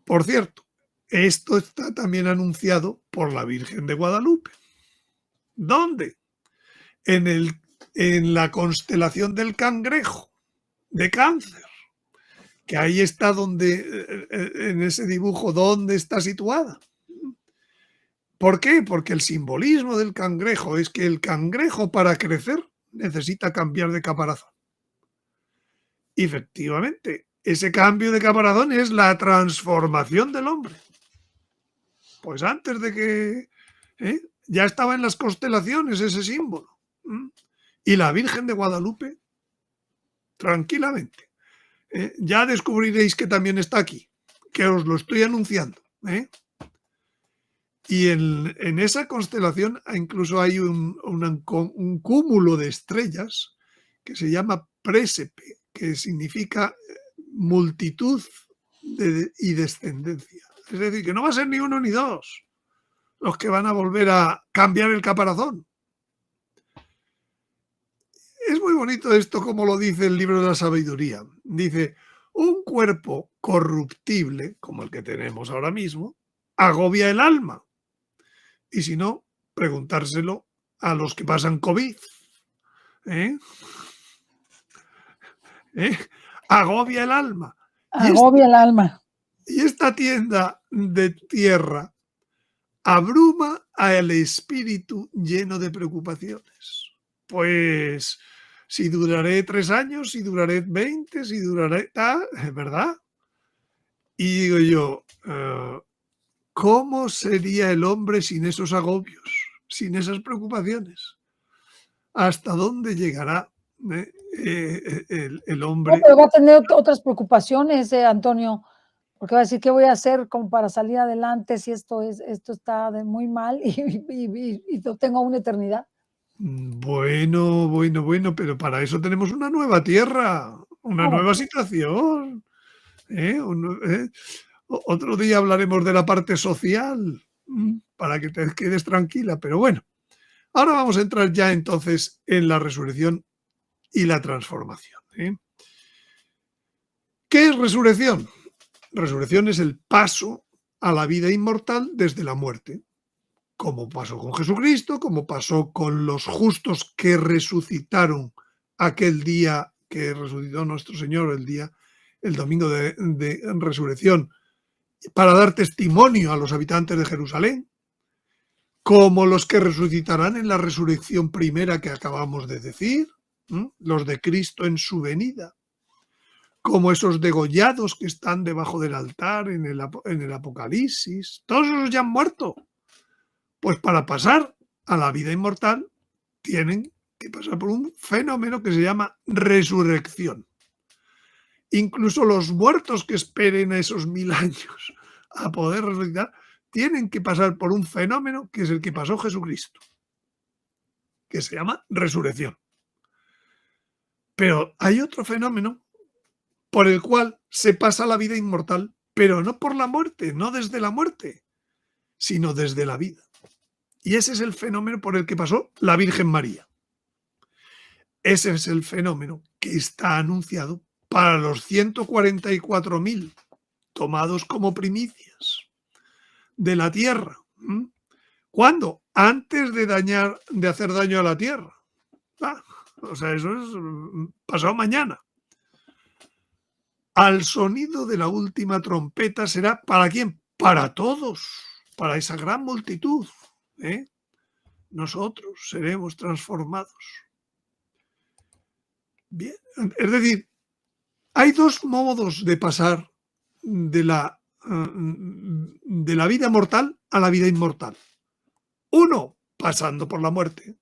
Por cierto, esto está también anunciado por la Virgen de Guadalupe. ¿Dónde? En la constelación del Cangrejo, de Cáncer, que ahí está donde, en ese dibujo, ¿dónde está situada? ¿Por qué? Porque el simbolismo del cangrejo es que el cangrejo para crecer necesita cambiar de caparazón. Y efectivamente, ese cambio de caparazón es la transformación del hombre. Pues antes de que ya estaba en las constelaciones ese símbolo. Y la Virgen de Guadalupe, tranquilamente. Ya descubriréis que también está aquí, que os lo estoy anunciando. Y en esa constelación incluso hay un cúmulo de estrellas que se llama Présepe, que significa multitud y descendencia. Es decir, que no va a ser ni uno ni dos los que van a volver a cambiar el caparazón. Es muy bonito esto como lo dice el libro de la sabiduría. Dice, un cuerpo corruptible, como el que tenemos ahora mismo, agobia el alma. Y si no, preguntárselo a los que pasan COVID. Agobia el alma. Agobia el alma. Y esta tienda de tierra abruma al espíritu lleno de preocupaciones. Pues si duraré 3 años, si duraré 20, si duraré tal, ¿verdad? Y digo yo, ¿cómo sería el hombre sin esos agobios, sin esas preocupaciones? ¿Hasta dónde llegará el hombre? No, pero va a tener otras preocupaciones, Antonio, porque va a decir, ¿qué voy a hacer como para salir adelante si esto está muy mal y lo tengo una eternidad? Bueno, pero para eso tenemos una nueva tierra, una nueva situación. Otro día hablaremos de la parte social, para que te quedes tranquila, pero bueno, ahora vamos a entrar ya entonces en la resurrección y la transformación. ¿Qué es resurrección? Resurrección es el paso a la vida inmortal desde la muerte, como pasó con Jesucristo, como pasó con los justos que resucitaron aquel día que resucitó nuestro Señor, el domingo de resurrección, para dar testimonio a los habitantes de Jerusalén. como los que resucitarán en la resurrección primera que acabamos de decir, los de Cristo en su venida, como esos degollados que están debajo del altar en el Apocalipsis. Todos esos ya han muerto. Pues para pasar a la vida inmortal tienen que pasar por un fenómeno que se llama resurrección. Incluso los muertos que esperen a esos 1000 años a poder resucitar tienen que pasar por un fenómeno que es el que pasó Jesucristo, que se llama resurrección. Pero hay otro fenómeno por el cual se pasa la vida inmortal, pero no por la muerte, no desde la muerte, sino desde la vida. Y ese es el fenómeno por el que pasó la Virgen María. Ese es el fenómeno que está anunciado para los 144.000 tomados como primicias de la tierra. ¿Cuándo? Antes de hacer daño a la tierra. O sea, eso es pasado mañana. Al sonido de la última trompeta será ¿para quién? Para todos, para esa gran multitud. Nosotros seremos transformados. Bien, es decir, hay dos modos de pasar de la vida mortal a la vida inmortal. Uno, pasando por la muerte.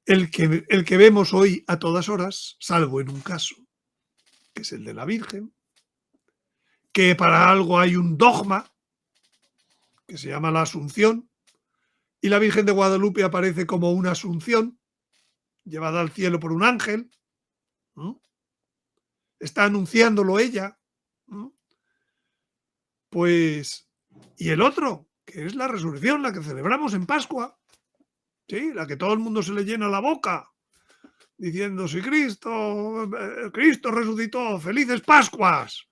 El que vemos hoy a todas horas, salvo en un caso, que es el de la Virgen, que para algo hay un dogma que se llama la Asunción, y la Virgen de Guadalupe aparece como una Asunción, llevada al cielo por un ángel. Está anunciándolo ella. Pues, y el otro, que es la resurrección, la que celebramos en Pascua, ¿sí? La que todo el mundo se le llena la boca, diciendo, si Cristo resucitó, felices Pascuas.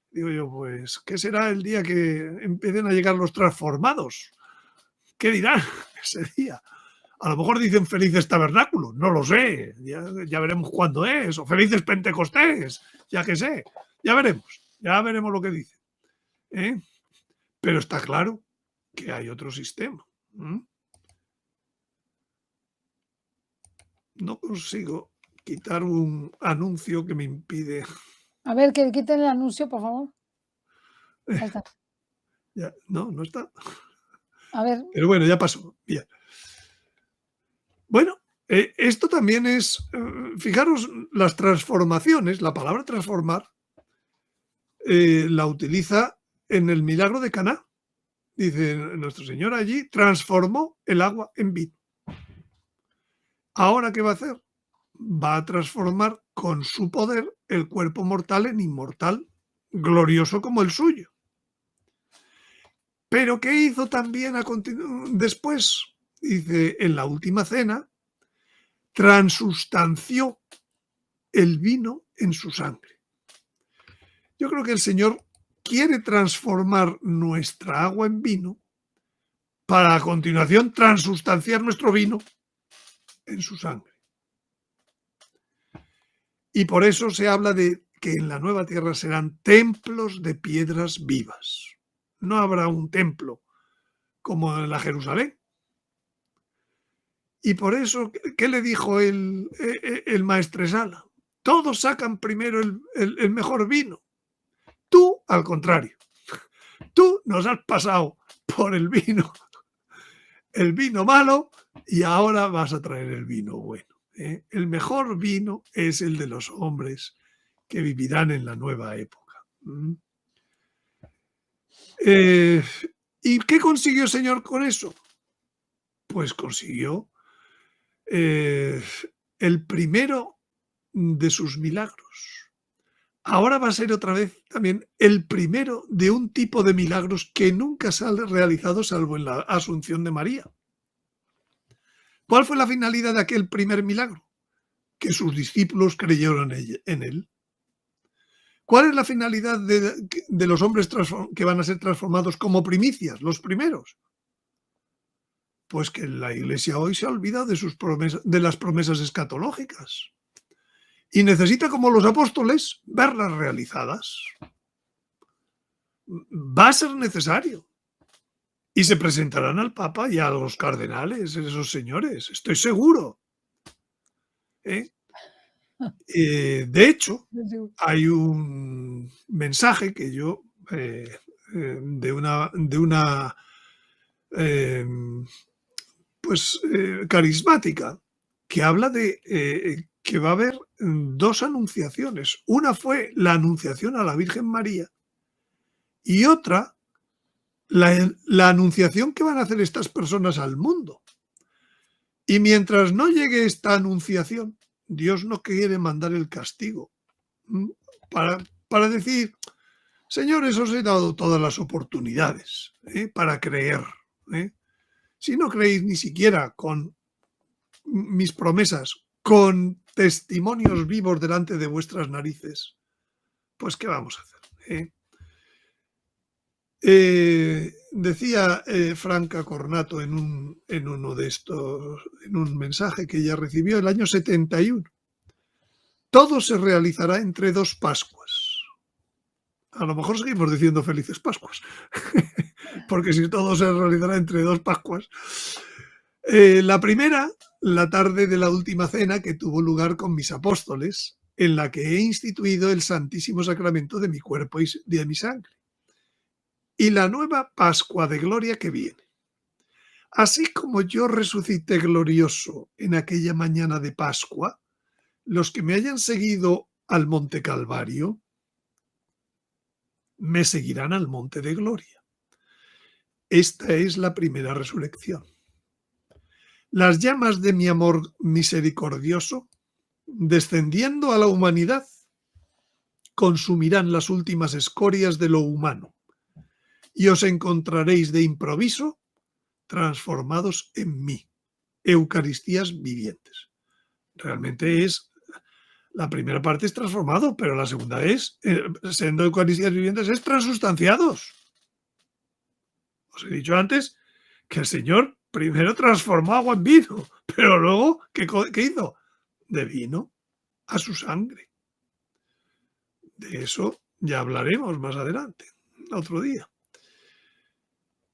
Digo yo, pues, ¿qué será el día que empiecen a llegar los transformados? ¿Qué dirán ese día? A lo mejor dicen felices tabernáculos, no lo sé, ya veremos cuándo es, o felices Pentecostés, ya que sé, ya veremos lo que dicen. Pero está claro que hay otro sistema. No consigo quitar un anuncio que me impide. A ver, que quiten el anuncio, por favor. Ahí está. Ya, no está. A ver. Pero bueno, ya pasó. Bien. Bueno, esto también es, fijaros, las transformaciones, la palabra transformar, la utiliza en el milagro de Caná. Dice, nuestro Señor allí transformó el agua en vino. ¿Ahora qué va a hacer? Va a transformar con su poder el cuerpo mortal en inmortal, glorioso como el suyo. Pero ¿qué hizo también después? Dice, en la última cena, transustanció el vino en su sangre. Yo creo que el Señor quiere transformar nuestra agua en vino para a continuación transustanciar nuestro vino en su sangre. Y por eso se habla de que en la nueva tierra serán templos de piedras vivas. No habrá un templo como en la Jerusalén. Y por eso, ¿qué le dijo el maestresala? Todos sacan primero el mejor vino. Tú, al contrario, tú nos has pasado por el vino malo y ahora vas a traer el vino bueno. El mejor vino es el de los hombres que vivirán en la nueva época. ¿Y qué consiguió el Señor con eso? Pues consiguió el primero de sus milagros. Ahora va a ser otra vez también el primero de un tipo de milagros que nunca se han realizado salvo en la Asunción de María. ¿Cuál fue la finalidad de aquel primer milagro? Que sus discípulos creyeron en él. ¿Cuál es la finalidad de los hombres que van a ser transformados como primicias, los primeros? Pues que la Iglesia hoy se ha olvidado de las promesas escatológicas y necesita, como los apóstoles, verlas realizadas. Va a ser necesario. Y se presentarán al Papa y a los cardenales, esos señores, estoy seguro, ¿eh? De hecho, hay un mensaje que yo, de una em, pues, carismática, que habla de que va a haber dos anunciaciones. Una fue la anunciación a la Virgen María y otra, la anunciación que van a hacer estas personas al mundo. Y mientras no llegue esta anunciación, Dios no quiere mandar el castigo, ¿m? Para decir, señores, os he dado todas las oportunidades para creer. ¿eh? Si no creéis ni siquiera con mis promesas, con testimonios vivos delante de vuestras narices, pues ¿qué vamos a hacer? Decía Franca Cornato en uno de estos, en un mensaje que ella recibió el año 71. Todo se realizará entre dos Pascuas. A lo mejor seguimos diciendo felices Pascuas, porque si todo se realizará entre dos Pascuas. La primera, la tarde de la última cena que tuvo lugar con mis apóstoles, en la que he instituido el Santísimo Sacramento de mi cuerpo y de mi sangre. Y la nueva Pascua de gloria que viene. Así como yo resucité glorioso en aquella mañana de Pascua, los que me hayan seguido al Monte Calvario me seguirán al Monte de Gloria. Esta es la primera resurrección. Las llamas de mi amor misericordioso, descendiendo a la humanidad, consumirán las últimas escorias de lo humano y os encontraréis de improviso transformados en mí, Eucaristías vivientes. Realmente es, la primera parte es transformado, pero la segunda es, siendo Eucaristías vivientes, es transustanciados. Os he dicho antes que el Señor primero transformó agua en vino, pero luego, ¿qué hizo? De vino a su sangre. De eso ya hablaremos más adelante, otro día.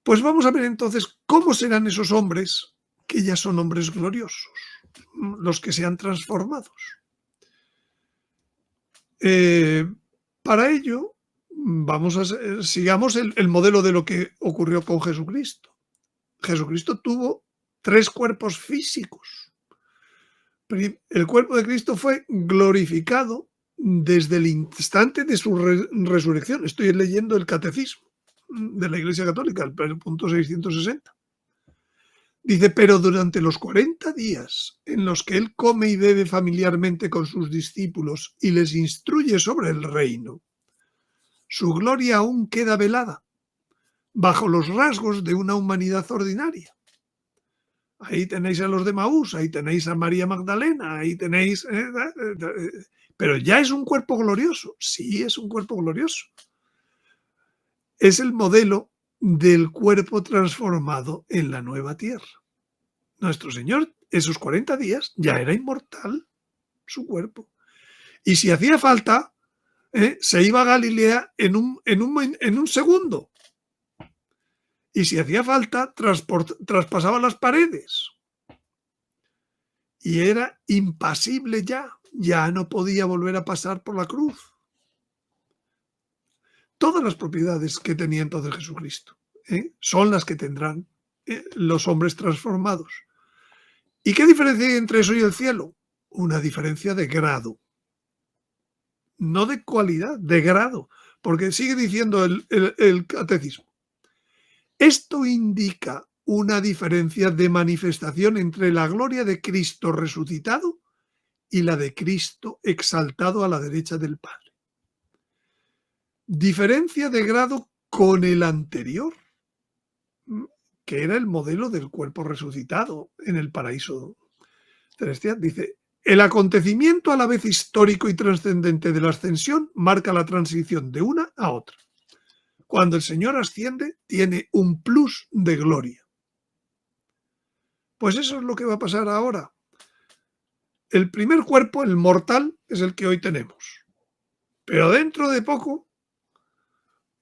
Pues vamos a ver entonces cómo serán esos hombres que ya son hombres gloriosos, los que se han transformados. Para ello, sigamos el modelo de lo que ocurrió con Jesucristo. Jesucristo tuvo 3 cuerpos físicos. El cuerpo de Cristo fue glorificado desde el instante de su resurrección. Estoy leyendo el Catecismo de la Iglesia Católica, el punto 660. Dice, pero durante los 40 días en los que él come y bebe familiarmente con sus discípulos y les instruye sobre el reino, su gloria aún queda velada, bajo los rasgos de una humanidad ordinaria. Ahí tenéis a los de Maús, ahí tenéis a María Magdalena, ahí tenéis... pero ya es un cuerpo glorioso. Sí, es un cuerpo glorioso. Es el modelo del cuerpo transformado en la nueva tierra. Nuestro Señor, esos 40 días, ya era inmortal su cuerpo. Y si hacía falta, se iba a Galilea en un segundo. Y si hacía falta, traspasaba las paredes. Y era impasible ya no podía volver a pasar por la cruz. Todas las propiedades que tenía entonces Jesucristo son las que tendrán los hombres transformados. ¿Y qué diferencia hay entre eso y el cielo? Una diferencia de grado. No de cualidad, de grado. Porque sigue diciendo el catecismo. Esto indica una diferencia de manifestación entre la gloria de Cristo resucitado y la de Cristo exaltado a la derecha del Padre. Diferencia de grado con el anterior, que era el modelo del cuerpo resucitado en el paraíso celestial. Dice, el acontecimiento a la vez histórico y trascendente de la ascensión marca la transición de una a otra. Cuando el Señor asciende, tiene un plus de gloria. Pues eso es lo que va a pasar ahora. El primer cuerpo, el mortal, es el que hoy tenemos. Pero dentro de poco,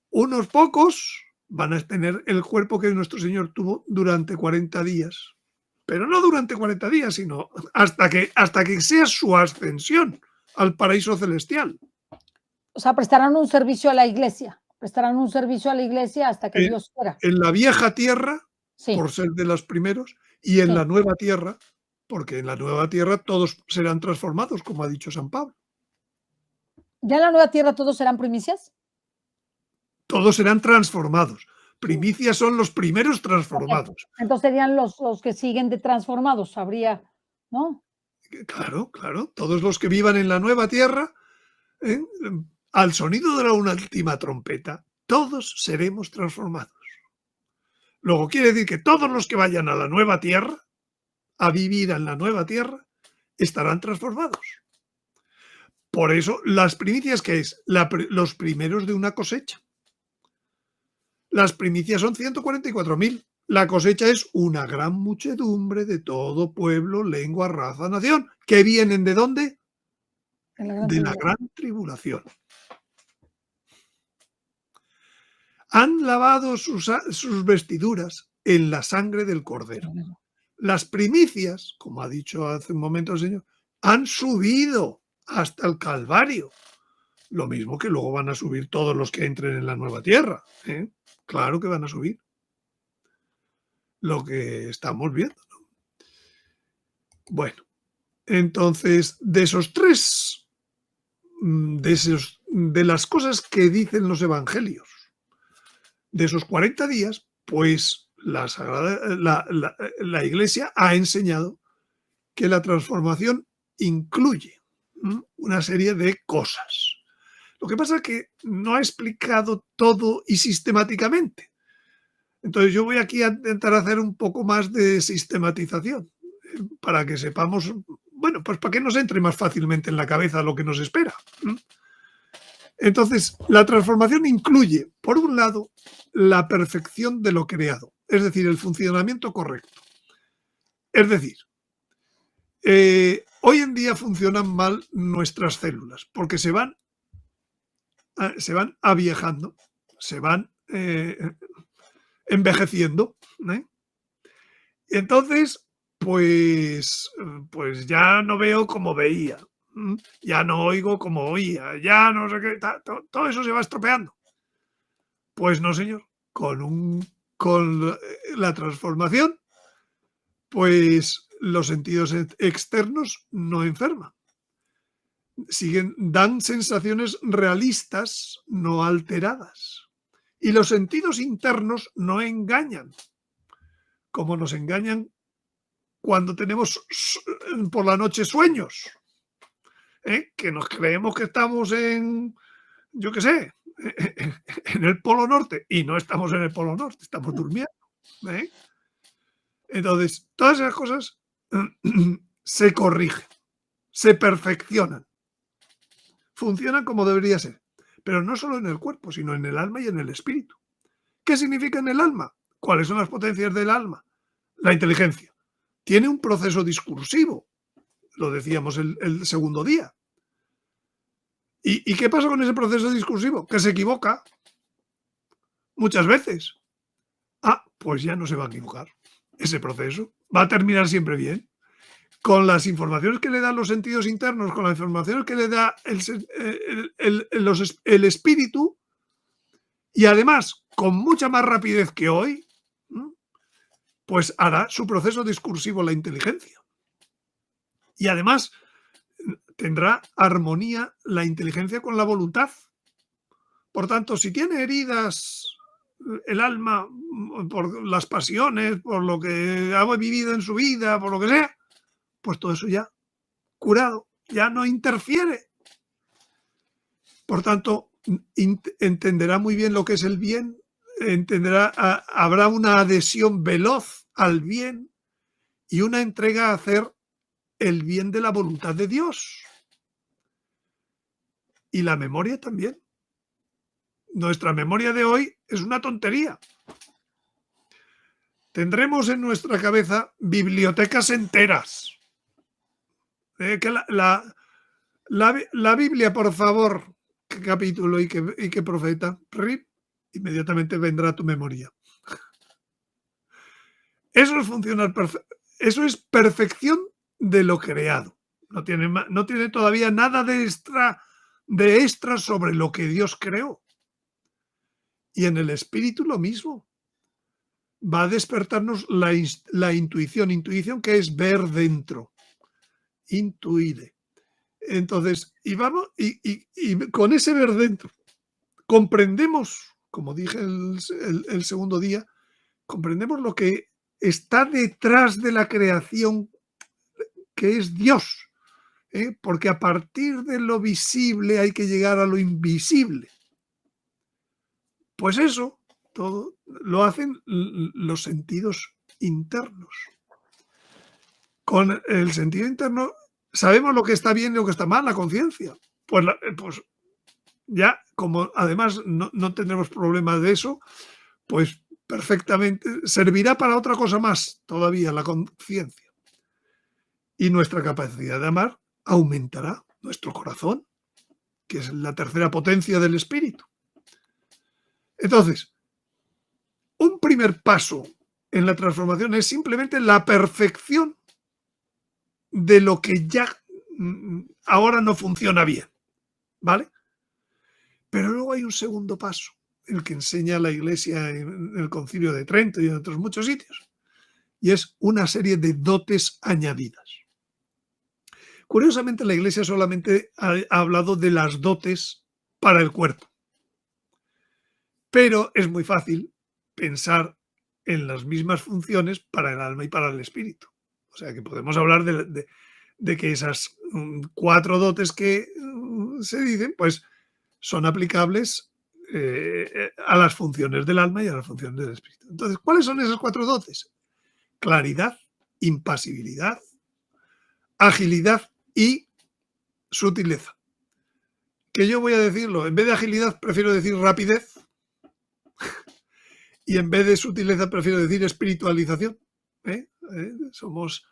unos pocos van a tener el cuerpo que nuestro Señor tuvo durante 40 días. Pero no durante 40 días, sino hasta que sea su ascensión al paraíso celestial. O sea, prestarán un servicio a la iglesia. Prestarán un servicio a la iglesia hasta que En, Dios quiera. en la vieja tierra, Sí, por ser de los primeros, y en sí. la nueva tierra, porque en la nueva tierra todos serán transformados, como ha dicho San Pablo. ¿Ya en la nueva tierra todos serán primicias? Todos serán transformados. Primicias son los primeros Ok. transformados. Entonces serían los que siguen de transformados. Habría, ¿no? Claro, claro. Todos los que vivan en la nueva tierra, ¿eh? Al sonido de una última trompeta, todos seremos transformados. Luego quiere decir que todos los que vayan a la nueva tierra, a vivir en la nueva tierra, estarán transformados. Por eso, las primicias, ¿qué es? Los primeros de una cosecha. Las primicias son 144.000. La cosecha es una gran muchedumbre de todo pueblo, lengua, raza, nación, que vienen ¿de dónde? En la gran De la tribulación. gran tribulación. Han lavado sus vestiduras en la sangre del Cordero. Las primicias, como ha dicho hace un momento el Señor, han subido hasta el Calvario. Lo mismo que luego van a subir todos los que entren en la nueva tierra. Claro que van a subir. Lo que estamos viendo, ¿no? Bueno, entonces, de esos tres, de las cosas que dicen los evangelios, de esos 40 días, pues la Iglesia ha enseñado que la transformación incluye una serie de cosas. Lo que pasa es que no ha explicado todo y sistemáticamente. Entonces yo voy aquí a intentar hacer un poco más de sistematización para que sepamos, bueno, pues para que nos entre más fácilmente en la cabeza lo que nos espera. Entonces, la transformación incluye, por un lado, la perfección de lo creado, es decir, el funcionamiento correcto. Es decir, hoy en día funcionan mal nuestras células porque se van aviejando, se van envejeciendo. Entonces, pues ya no veo como veía, ya no oigo como oía, ya no sé qué, todo eso se va estropeando. Pues no, señor, con la transformación, pues los sentidos externos no enferman. Dan sensaciones realistas, no alteradas. Y los sentidos internos no engañan, como nos engañan cuando tenemos por la noche sueños, que nos creemos que estamos en, yo qué sé, en el Polo Norte, y no estamos en el Polo Norte, estamos durmiendo. Entonces, todas esas cosas se corrigen, se perfeccionan, funcionan como debería ser, pero no solo en el cuerpo, sino en el alma y en el espíritu. ¿Qué significa en el alma? ¿Cuáles son las potencias del alma? La inteligencia. Tiene un proceso discursivo, lo decíamos el segundo día. ¿Y qué pasa con ese proceso discursivo? Que se equivoca muchas veces. Pues ya no se va a equivocar. Ese proceso va a terminar siempre bien. Con las informaciones que le dan los sentidos internos, con las informaciones que le da el espíritu, y además con mucha más rapidez que hoy, pues hará su proceso discursivo la inteligencia. Y además tendrá armonía la inteligencia con la voluntad. Por tanto, si tiene heridas el alma por las pasiones, por lo que ha vivido en su vida, por lo que sea, pues todo eso ya curado, ya no interfiere. Por tanto, entenderá muy bien lo que es el bien, habrá una adhesión veloz al bien y una entrega a hacer el bien de la voluntad de Dios. Y la memoria también. Nuestra memoria de hoy es una tontería. Tendremos en nuestra cabeza bibliotecas enteras. Que la Biblia, por favor, ¿qué capítulo y qué profeta? inmediatamente vendrá a tu memoria. Eso es funcionar eso es perfección de lo creado. No tiene todavía nada de extra sobre lo que Dios creó. Y en el espíritu lo mismo. Va a despertarnos la intuición. Intuición, que es ver dentro. Intuire. Entonces, y con ese ver dentro, comprendemos, como dije el segundo día, comprendemos lo que está detrás de la creación, que es Dios. Porque a partir de lo visible hay que llegar a lo invisible. Pues eso todo lo hacen los sentidos internos. Con el sentido interno sabemos lo que está bien y lo que está mal, la conciencia. Pues ya, como además no tendremos problemas de eso, pues perfectamente servirá para otra cosa más todavía, la conciencia. Y nuestra capacidad de amar aumentará, nuestro corazón, que es la tercera potencia del espíritu. Entonces, un primer paso en la transformación es simplemente la perfección de lo que ya ahora no funciona bien, ¿vale? Pero luego hay un segundo paso, el que enseña la Iglesia en el Concilio de Trento y en otros muchos sitios, y es una serie de dotes añadidas. Curiosamente, la Iglesia solamente ha hablado de las dotes para el cuerpo, pero es muy fácil pensar en las mismas funciones para el alma y para el espíritu. O sea que podemos hablar de que esas 4 dotes que se dicen, pues son aplicables a las funciones del alma y a las funciones del espíritu. Entonces, ¿cuáles son esas 4 dotes? Claridad, impasibilidad, agilidad y sutileza. Que yo voy a decirlo, en vez de agilidad prefiero decir rapidez y en vez de sutileza prefiero decir espiritualización. Somos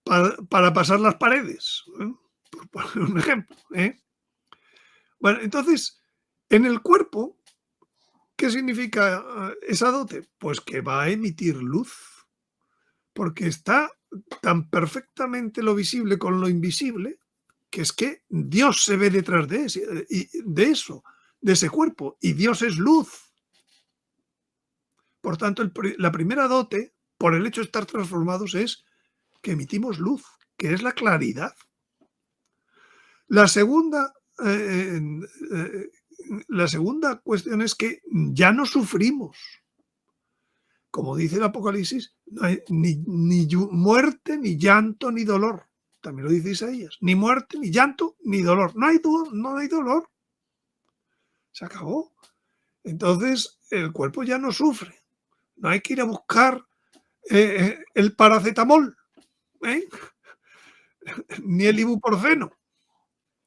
para pasar las paredes, por poner un ejemplo. Bueno, entonces, en el cuerpo, ¿qué significa esa dote? Pues que va a emitir luz, porque está tan perfectamente lo visible con lo invisible, que es que Dios se ve detrás de eso, de ese cuerpo, y Dios es luz. Por tanto, la primera dote, por el hecho de estar transformados, es que emitimos luz, que es la claridad. La segunda cuestión es que ya no sufrimos. Como dice el Apocalipsis, no hay ni muerte, ni llanto, ni dolor. También lo dice Isaías. Ni muerte, ni llanto, ni dolor. No hay dolor. Se acabó. Entonces, el cuerpo ya no sufre. No hay que ir a buscar el paracetamol, ni el ibuprofeno.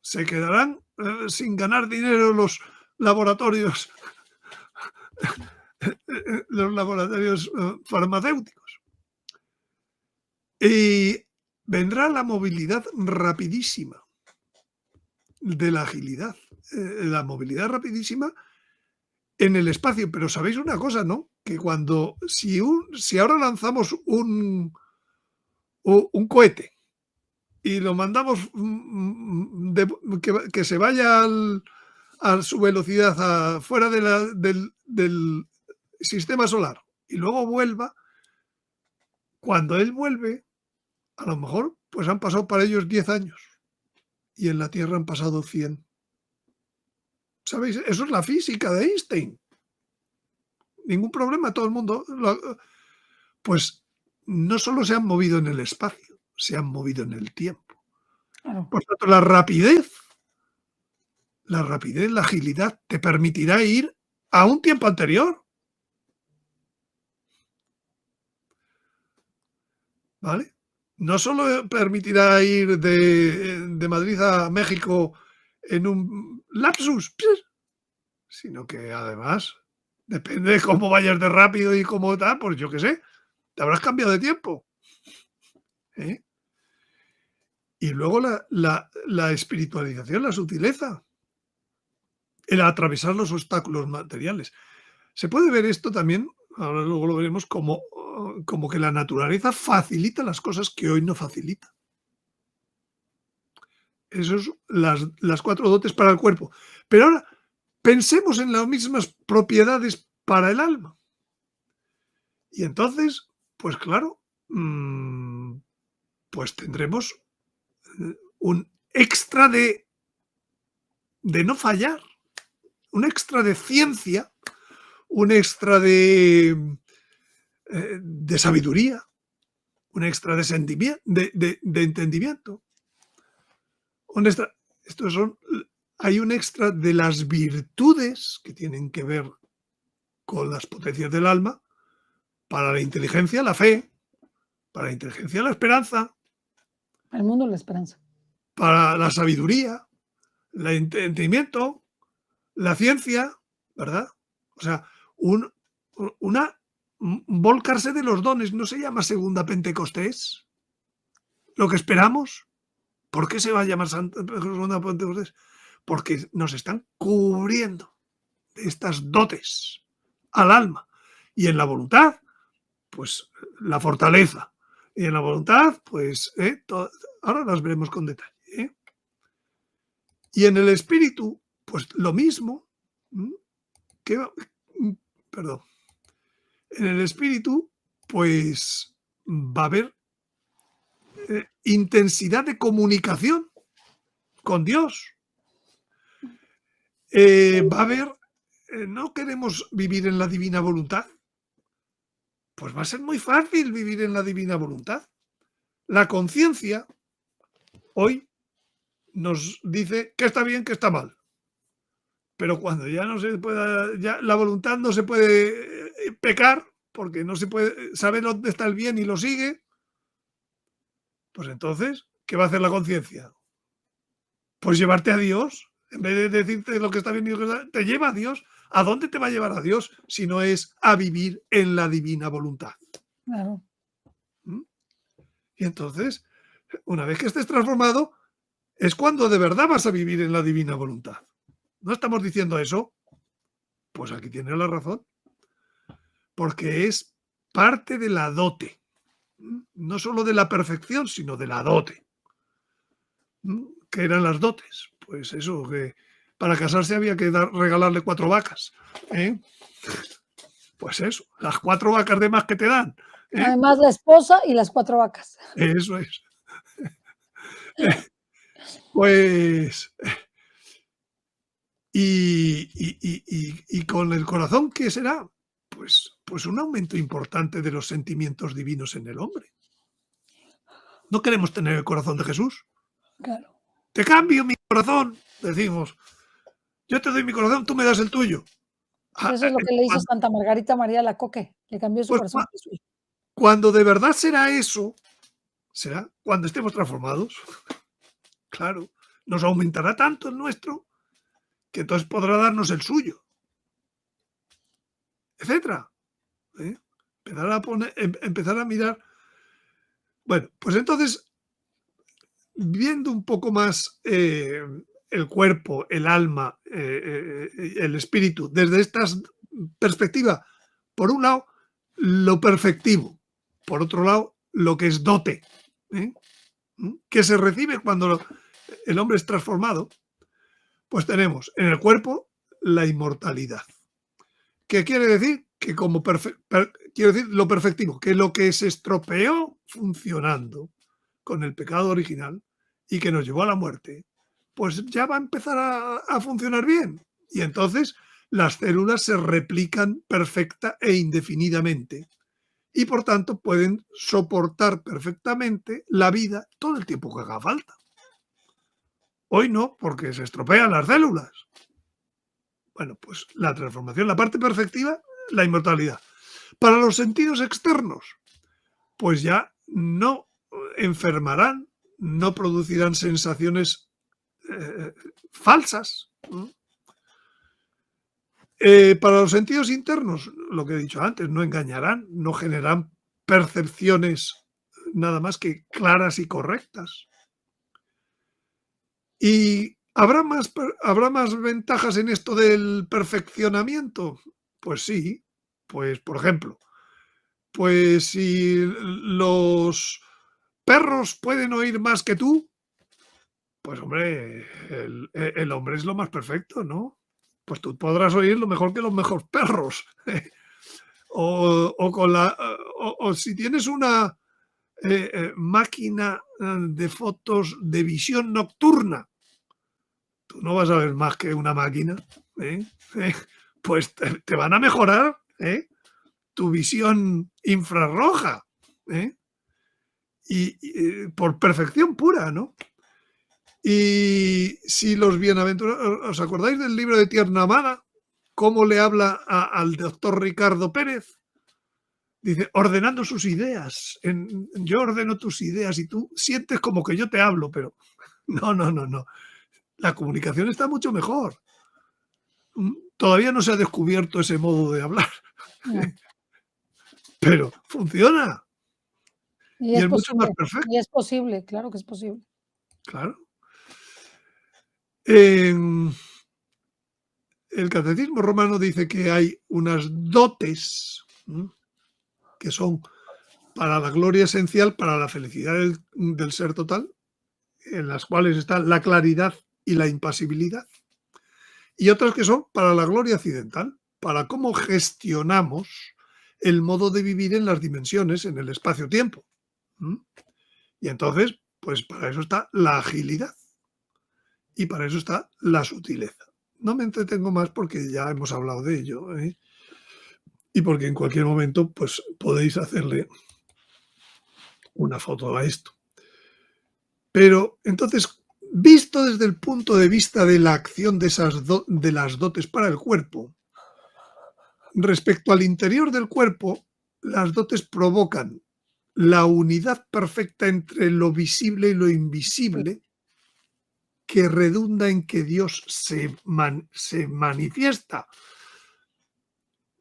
Se quedarán sin ganar dinero los laboratorios farmacéuticos. Y vendrá la movilidad rapidísima de la agilidad, la movilidad rapidísima en el espacio. Pero sabéis una cosa, ¿no? Que si ahora lanzamos un cohete y lo mandamos que se vaya a su velocidad fuera del sistema solar y luego vuelva, cuando él vuelve, a lo mejor pues han pasado para ellos 10 años y en la Tierra han pasado 100. ¿Sabéis? Eso es la física de Einstein. Ningún problema, todo el mundo. Pues no solo se han movido en el espacio, se han movido en el tiempo. Claro. Por tanto, la rapidez, la agilidad te permitirá ir a un tiempo anterior. ¿Vale? No solo permitirá ir de Madrid a México en un lapsus, sino que además, depende de cómo vayas de rápido y cómo tal, pues yo qué sé, te habrás cambiado de tiempo. Y luego la espiritualización, la sutileza. el atravesar los obstáculos materiales. Se puede ver esto también, ahora luego lo veremos, como que la naturaleza facilita las cosas que hoy no facilita. Eso es las 4 dotes para el cuerpo. Pero ahora pensemos en las mismas propiedades para el alma. Y entonces, pues claro, pues tendremos un extra de no fallar, un extra de ciencia, un extra de sabiduría, un extra de sentimiento, de entendimiento. Hay un extra de las virtudes que tienen que ver con las potencias del alma, para la inteligencia, la fe, para la inteligencia, la esperanza, El mundo de la esperanza. para la sabiduría, el entendimiento, la ciencia, ¿verdad? O sea, volcarse de los dones, ¿no se llama segunda Pentecostés? Lo que esperamos. ¿Por qué se va a llamar segunda Pentecostés? Porque nos están cubriendo de estas dotes al alma. Y en la voluntad, pues la fortaleza. Y en la voluntad, pues ahora las veremos con detalle. Y en el espíritu, pues lo mismo. Perdón. En el espíritu, pues va a haber intensidad de comunicación con Dios. Va a haber, no queremos vivir en la divina voluntad, pues va a ser muy fácil vivir en la divina voluntad. La conciencia hoy nos dice que está bien, que está mal. Pero cuando ya no se pueda, ya la voluntad no se puede pecar, porque no se puede saber dónde está el bien y lo sigue, pues entonces, ¿qué va a hacer la conciencia? Pues llevarte a Dios. En vez de decirte lo que está bien y lo que está mal, te lleva a Dios. ¿A dónde te va a llevar a Dios si no es a vivir en la divina voluntad? Claro. Y entonces, una vez que estés transformado, es cuando de verdad vas a vivir en la divina voluntad. ¿No estamos diciendo eso? Pues aquí tienes la razón. Porque es parte de la dote. No solo de la perfección, sino de la dote. ¿Qué eran las dotes? Pues eso, que para casarse había que regalarle 4 vacas. Pues eso, las 4 vacas de más que te dan. Además, la esposa y las 4 vacas. Eso es. Pues, y con el corazón, ¿qué será? Pues un aumento importante de los sentimientos divinos en el hombre. ¿No queremos tener el corazón de Jesús? Claro. Te cambio mi corazón, decimos. Yo te doy mi corazón, tú me das el tuyo. Eso es lo que le hizo Santa Margarita María Alacoque, le cambió su Pues corazón por el suyo. cuando de verdad será eso, será cuando estemos transformados. Claro, nos aumentará tanto el nuestro que entonces podrá darnos el suyo, etcétera. Empezar a mirar. Bueno, pues entonces, viendo un poco más el cuerpo, el alma, el espíritu, desde esta perspectiva, por un lado, lo perfectivo, por otro lado, lo que es dote, que se recibe cuando el hombre es transformado, pues tenemos en el cuerpo la inmortalidad. ¿Qué quiere decir? Que quiero decir lo perfectivo, que lo que se estropeó funcionando con el pecado original y que nos llevó a la muerte, pues ya va a empezar a funcionar bien. Y entonces las células se replican perfecta e indefinidamente y por tanto pueden soportar perfectamente la vida todo el tiempo que haga falta. Hoy no, porque se estropean las células. Bueno, pues la transformación, la parte perfectiva, la inmortalidad. Para los sentidos externos, pues ya no enfermarán, no producirán sensaciones falsas. Para los sentidos internos, lo que he dicho antes, no engañarán, no generarán percepciones nada más que claras y correctas. Y ¿Habrá más ventajas en esto del perfeccionamiento? Pues sí. Pues, por ejemplo, pues si los perros pueden oír más que tú, pues hombre, el hombre es lo más perfecto, ¿no? Pues tú podrás oír lo mejor que los mejores perros. O si tienes una máquina de fotos de visión nocturna, tú no vas a ver más que una máquina, ¿eh? Pues te van a mejorar, tu visión infrarroja, ¿eh? Por perfección pura, ¿no? Y si los bienaventurados, ¿os acordáis del libro de Tierna Amada? ¿Cómo le habla al doctor Ricardo Pérez? Dice, ordenando sus ideas. Yo ordeno tus ideas y tú sientes como que yo te hablo, pero no, no, no, no. La comunicación está mucho mejor. Todavía no se ha descubierto ese modo de hablar, No. pero funciona Y y es es mucho más posible, perfecto, y es posible, claro que es posible. claro. En el Catecismo Romano dice que hay unas dotes que son para la gloria esencial, para la felicidad del ser total, en las cuales están la claridad y la impasibilidad, y otras que son para la gloria accidental, para cómo gestionamos el modo de vivir en las dimensiones, en el espacio-tiempo. Y entonces, pues para eso está la agilidad y para eso está la sutileza. No me entretengo más porque ya hemos hablado de ello, y porque en cualquier momento pues podéis hacerle una foto a esto. Pero entonces, visto desde el punto de vista de la acción de las dotes para el cuerpo, respecto al interior del cuerpo, las dotes provocan la unidad perfecta entre lo visible y lo Sí, invisible, que redunda en que Dios se manifiesta.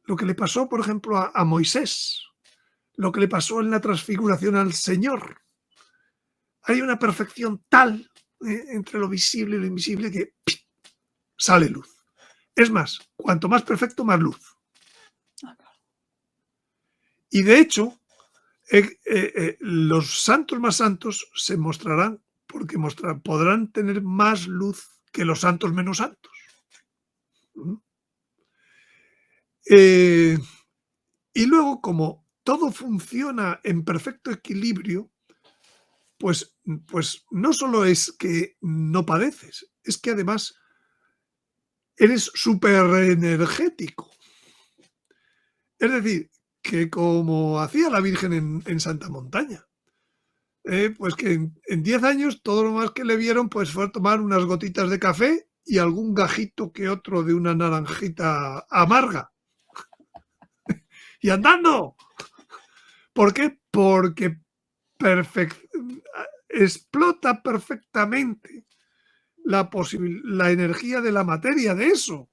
Lo que le pasó, por ejemplo, a Moisés, lo que le pasó en la transfiguración al Señor. Hay una perfección tal entre lo visible y lo invisible que sale luz. Es más, cuanto más perfecto, más luz. Y de hecho, los santos más santos se mostrarán porque podrán tener más luz que los santos menos santos. Y luego, como todo funciona en perfecto equilibrio, pues no solo es que no padeces, es que además eres súper energético. Es decir, que como hacía la Virgen en Santa Montaña, pues que en 10 años todo lo más que le vieron pues fue tomar unas gotitas de café y algún gajito que otro de una naranjita amarga. Y andando. ¿Por qué? Porque explota perfectamente la energía de la materia de eso.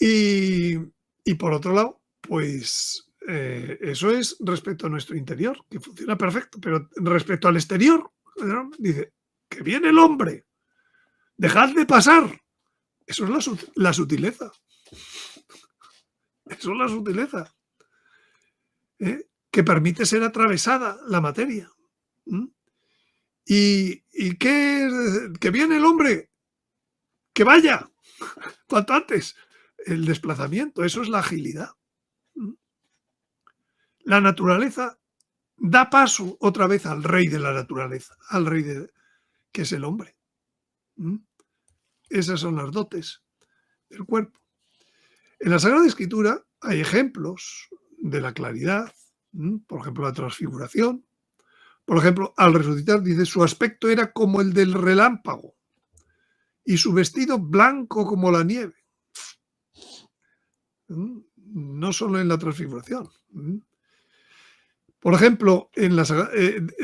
Y por otro lado, pues eso es respecto a nuestro interior, que funciona perfecto, pero respecto al exterior, ¿no? Dice, que viene el hombre, dejad de pasar. Eso es la sutileza. Eso es la sutileza. Que permite ser atravesada la materia. ¿Y que viene el hombre? Que vaya, cuanto antes. El desplazamiento, eso es la agilidad. La naturaleza da paso otra vez al rey de la naturaleza, al rey que es el hombre. Esas son las dotes del cuerpo. En la Sagrada Escritura hay ejemplos de la claridad, por ejemplo, la transfiguración. Por ejemplo, al resucitar, dice, su aspecto era como el del relámpago y su vestido blanco como la nieve. No solo en la transfiguración. Por ejemplo,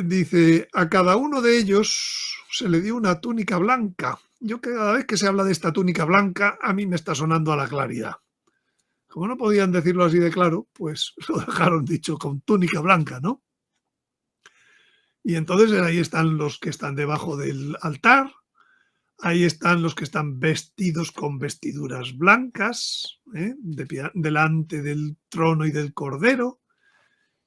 dice, a cada uno de ellos se le dio una túnica blanca. Yo cada vez que se habla de esta túnica blanca, a mí me está sonando a la claridad. Como no podían decirlo así de claro, pues lo dejaron dicho con túnica blanca, ¿no? Y entonces ahí están los que están debajo del altar, ahí están los que están vestidos con vestiduras blancas, delante del trono y del Cordero,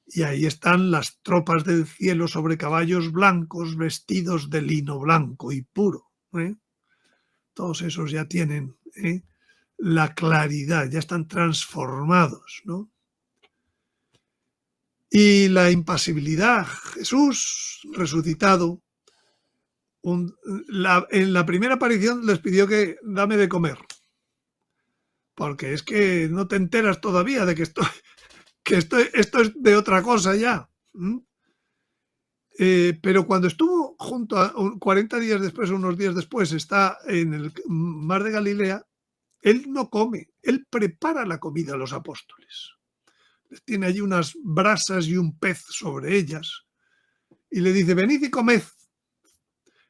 y ahí están las tropas del cielo sobre caballos blancos vestidos de lino blanco y puro. Todos esos ya tienen la claridad, ya están transformados, ¿no? Y la impasibilidad, Jesús resucitado, en la primera aparición les pidió que dame de comer, porque es que no te enteras todavía de que esto es de otra cosa ya. Pero cuando estuvo junto a 40 días después, unos días después, está en el mar de Galilea, él no come, él prepara la comida a los apóstoles. Tiene allí unas brasas y un pez sobre ellas y le dice, venid y comed.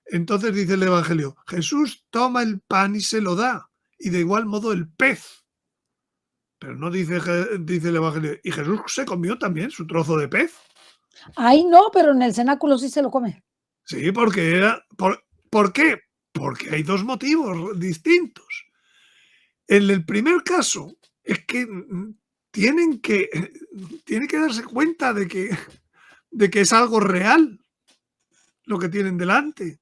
Entonces dice el Evangelio, Jesús toma el pan y se lo da, y de igual modo el pez. Pero no dice el Evangelio, y Jesús se comió también su trozo de pez. Ahí no, pero en el cenáculo sí se lo come. Sí, porque era... ¿Por qué? Porque hay dos motivos distintos. En el primer caso es que tienen que darse cuenta de que es algo real lo que tienen delante.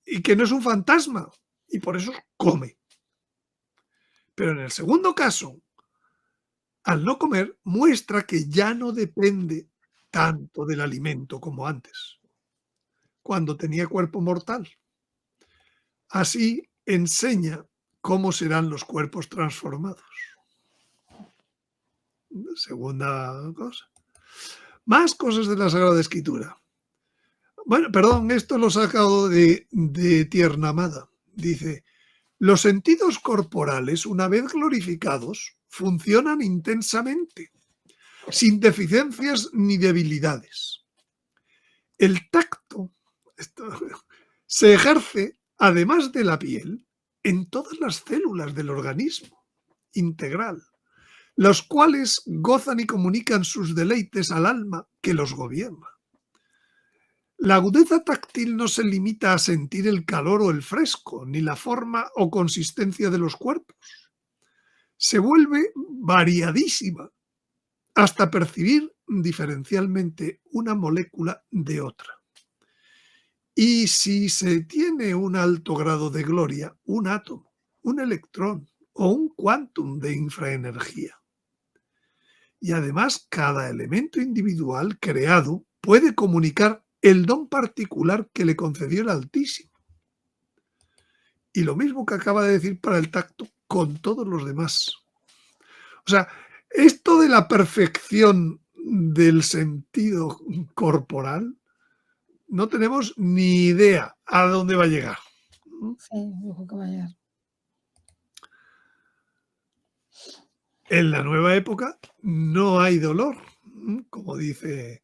Y que no es un fantasma, y por eso come. Pero en el segundo caso, al no comer, muestra que ya no depende tanto del alimento como antes, cuando tenía cuerpo mortal. Así enseña cómo serán los cuerpos transformados. Segunda cosa. Más cosas de la Sagrada Escritura. Bueno, perdón, esto lo he sacado de Tierna Amada. Dice, los sentidos corporales, una vez glorificados, funcionan intensamente, sin deficiencias ni debilidades. El tacto se ejerce, además de la piel, en todas las células del organismo integral, los cuales gozan y comunican sus deleites al alma que los gobierna. La agudeza táctil no se limita a sentir el calor o el fresco, ni la forma o consistencia de los cuerpos. Se vuelve variadísima hasta percibir diferencialmente una molécula de otra. Y si se tiene un alto grado de gloria, un átomo, un electrón o un quantum de infraenergía. Y además, cada elemento individual creado puede comunicar el don particular que le concedió el Altísimo. Y lo mismo que acaba de decir para el tacto con todos los demás. O sea, esto de la perfección del sentido corporal, no tenemos ni idea a dónde va a llegar. Sí, yo creo que va a llegar. En la nueva época no hay dolor, como dice,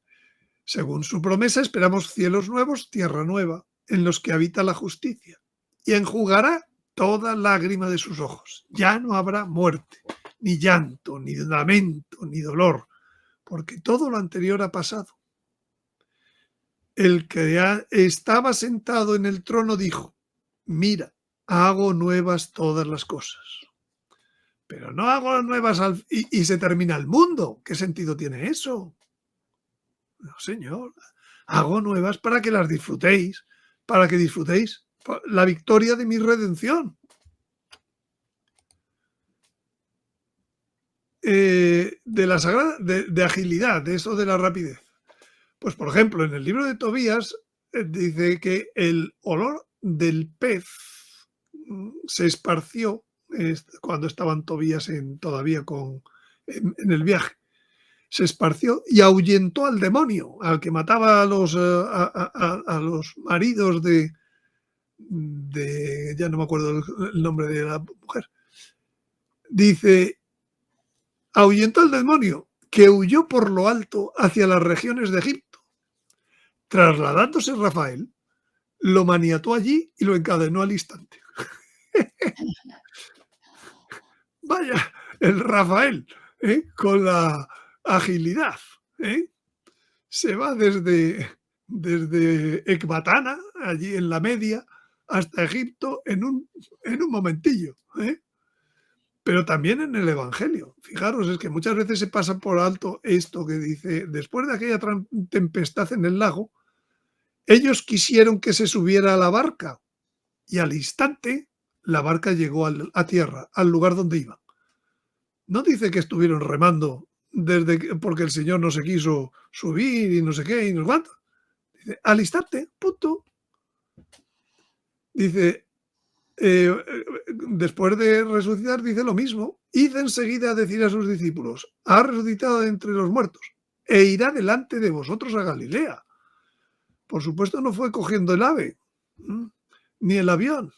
según su promesa, esperamos cielos nuevos, tierra nueva, en los que habita la justicia, y enjugará toda lágrima de sus ojos. Ya no habrá muerte, ni llanto, ni lamento, ni dolor, porque todo lo anterior ha pasado. El que estaba sentado en el trono dijo, mira, hago nuevas todas las cosas. Pero no hago nuevas y se termina el mundo. ¿Qué sentido tiene eso? No, señor. Hago nuevas para que las disfrutéis, para que disfrutéis la victoria de mi redención. De la sagrada, de agilidad, de eso de la rapidez. Pues, por ejemplo, en el libro de Tobías dice que el olor del pez se esparció cuando estaban Tobías todavía en el viaje. Se esparció y ahuyentó al demonio, al que mataba a los maridos de ya no me acuerdo el nombre de la mujer. Dice, ahuyentó al demonio, que huyó por lo alto hacia las regiones de Egipto. Trasladándose Rafael, lo maniató allí y lo encadenó al instante. Vaya, el Rafael, con la agilidad. se va desde Ecbatana, allí en la Media, hasta Egipto en un momentillo, ¿eh? Pero también en el Evangelio. Fijaros, es que muchas veces se pasa por alto esto que dice, después de aquella tempestad en el lago, ellos quisieron que se subiera a la barca y al instante la barca llegó a tierra, al lugar donde iban. No dice que estuvieron remando porque el Señor no se quiso subir y no sé qué y no sé cuánto. Dice, al instante, punto. Dice, después de resucitar, dice lo mismo. Id enseguida a decir a sus discípulos, ha resucitado de entre los muertos e irá delante de vosotros a Galilea. Por supuesto, no fue cogiendo el ave, ni el avión.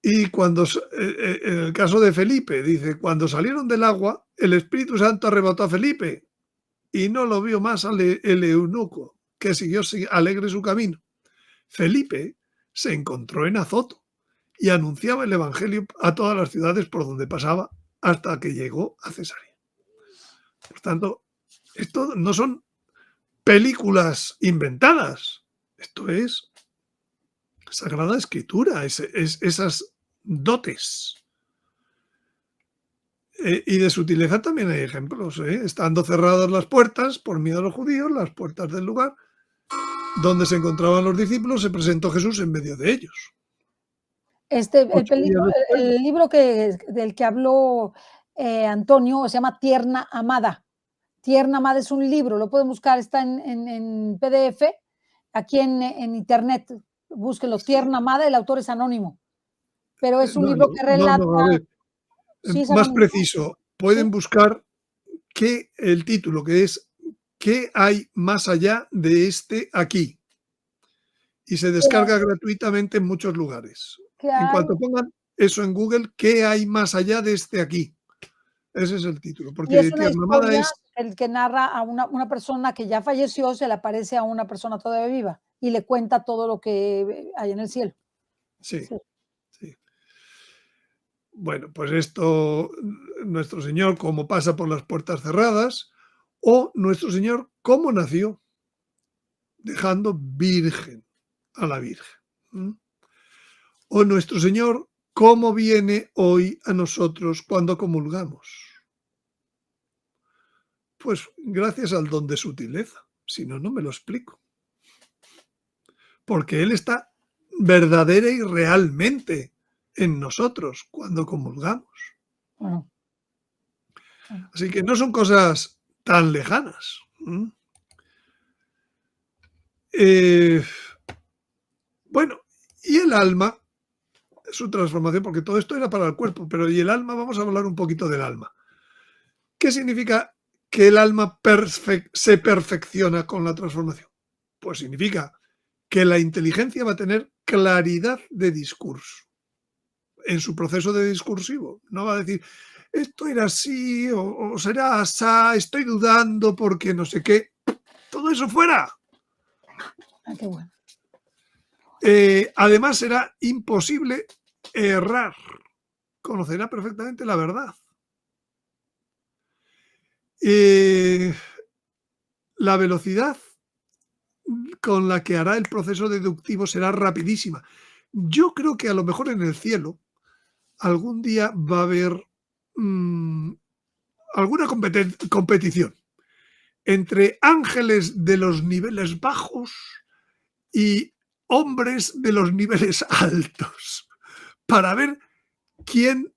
Y en el caso de Felipe, dice, cuando salieron del agua, el Espíritu Santo arrebató a Felipe y no lo vio más el eunuco, que siguió alegre su camino. Felipe se encontró en Azoto y anunciaba el Evangelio a todas las ciudades por donde pasaba hasta que llegó a Cesarea. Por tanto, esto no son películas inventadas, esto es Sagrada Escritura, esas dotes. Y de sutileza también hay ejemplos, estando cerradas las puertas por miedo a los judíos, las puertas del lugar donde se encontraban los discípulos, se presentó Jesús en medio de ellos. El 8 días después. libro del que habló Antonio se llama Tierna Amada. Tierna Amada es un libro, lo pueden buscar, está en PDF, aquí en internet. Búsquenlo, Tierna Amada, el autor es anónimo. Pero es un libro que relata. A ver, Sí, es más anónimo. preciso, pueden Sí. buscar el título, que es ¿qué hay más allá de este aquí? Y se descarga gratuitamente en muchos lugares. En cuanto pongan eso en Google, ¿qué hay más allá de este aquí? Ese es el título. Y Porque es una Tierna Amada historia es. el que narra a una persona que ya falleció, se le aparece a una persona todavía viva y le cuenta todo lo que hay en el cielo. Sí, Sí. sí. Bueno, pues esto, nuestro Señor, cómo pasa por las puertas cerradas, o nuestro Señor, cómo nació, dejando virgen a la Virgen. O nuestro Señor, cómo viene hoy a nosotros cuando comulgamos. Pues gracias al don de sutileza, si no, no me lo explico. Porque Él está verdadera y realmente en nosotros cuando comulgamos. Bueno. Así que no son cosas tan lejanas. Bueno, y el alma, su transformación, porque todo esto era para el cuerpo, pero y el alma, vamos a hablar un poquito del alma. ¿Qué significa que el alma se perfecciona con la transformación? Pues significa que la inteligencia va a tener claridad de discurso en su proceso de discursivo. No va a decir, esto era así o será asá, estoy dudando porque no sé qué. Todo eso fuera. Qué bueno. Además será imposible errar. Conocerá perfectamente la verdad. La velocidad con la que hará el proceso deductivo será rapidísima. Yo creo que a lo mejor en el cielo algún día va a haber alguna competición entre ángeles de los niveles bajos y hombres de los niveles altos para ver quién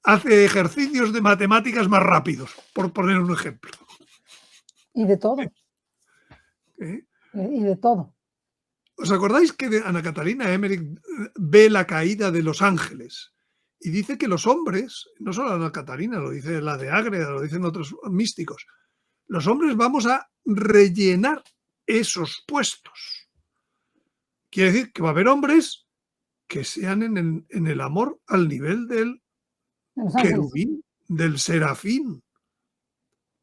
hace ejercicios de matemáticas más rápidos, por poner un ejemplo. Y de todo. Y de todo. ¿Os acordáis que Ana Catalina Emmerich ve la caída de los ángeles? Y dice que los hombres, no solo Ana Catalina, lo dice la de Ágreda, lo dicen otros místicos, los hombres vamos a rellenar esos puestos. Quiere decir que va a haber hombres que sean en el amor al nivel del querubín, del serafín.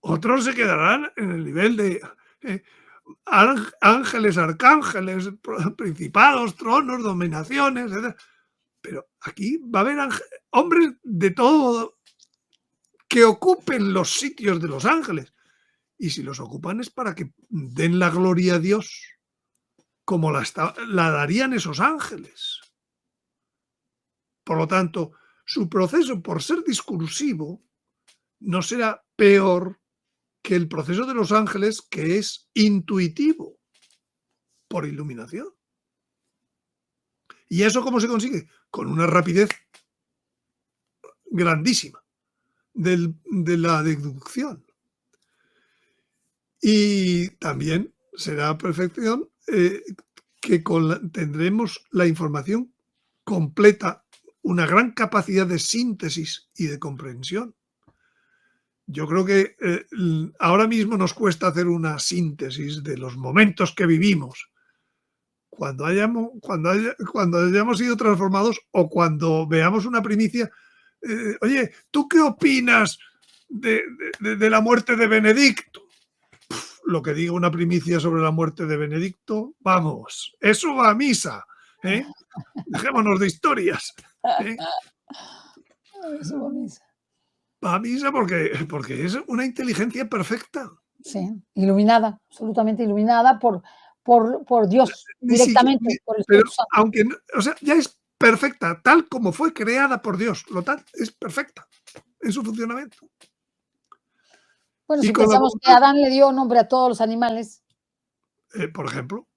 Otros se quedarán en el nivel de ángeles, arcángeles, principados, tronos, dominaciones, etc. Pero aquí va a haber hombres de todo que ocupen los sitios de los ángeles. Y si los ocupan es para que den la gloria a Dios, como la darían esos ángeles. Por lo tanto, su proceso, por ser discursivo, no será peor que el proceso de los ángeles, que es intuitivo, por iluminación. ¿Y eso cómo se consigue? Con una rapidez grandísima de la deducción. Y también será perfección que tendremos la información completa, una gran capacidad de síntesis y de comprensión. Yo creo que ahora mismo nos cuesta hacer una síntesis de los momentos que vivimos. Cuando hayamos sido transformados o cuando veamos una primicia, oye, ¿tú qué opinas de la muerte de Benedicto? Lo que diga una primicia sobre la muerte de Benedicto, vamos, eso va a misa, ¿eh? Dejémonos de historias, ¿eh? Eso va a misa. Va a misa porque es una inteligencia perfecta. Sí, iluminada, absolutamente iluminada por Dios, Ni siquiera, directamente, por el pero Espíritu Santo. aunque, o sea, ya es perfecta, tal como fue creada por Dios, es perfecta en su funcionamiento. Bueno, Y si con la pensamos que voluntad, Adán le dio nombre a todos los animales, por ejemplo,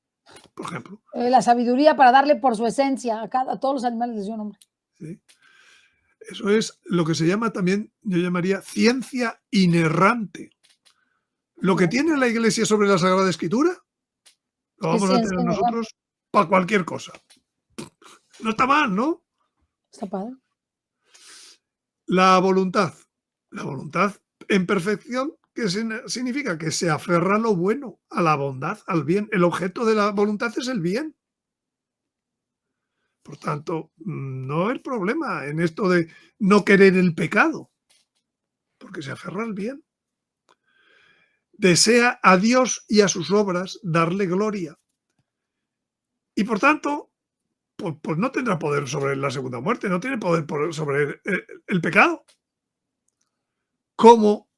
la sabiduría para darle por su esencia a todos los animales les dio nombre. ¿sí? Eso es lo que se llama también, yo llamaría ciencia inerrante. Lo que Claro, tiene la Iglesia sobre la Sagrada Escritura, lo es vamos a ciencia tener inerrante, nosotros para cualquier cosa. No está mal, ¿no? está padre. La voluntad en perfección, ¿qué significa? Que se aferra a lo bueno, a la bondad, al bien. El objeto de la voluntad es el bien. Por tanto, no hay problema en esto de no querer el pecado, porque se aferra al bien. Desea a Dios y a sus obras darle gloria. Y por tanto, pues no tendrá poder sobre la segunda muerte, no tiene poder sobre el pecado. Como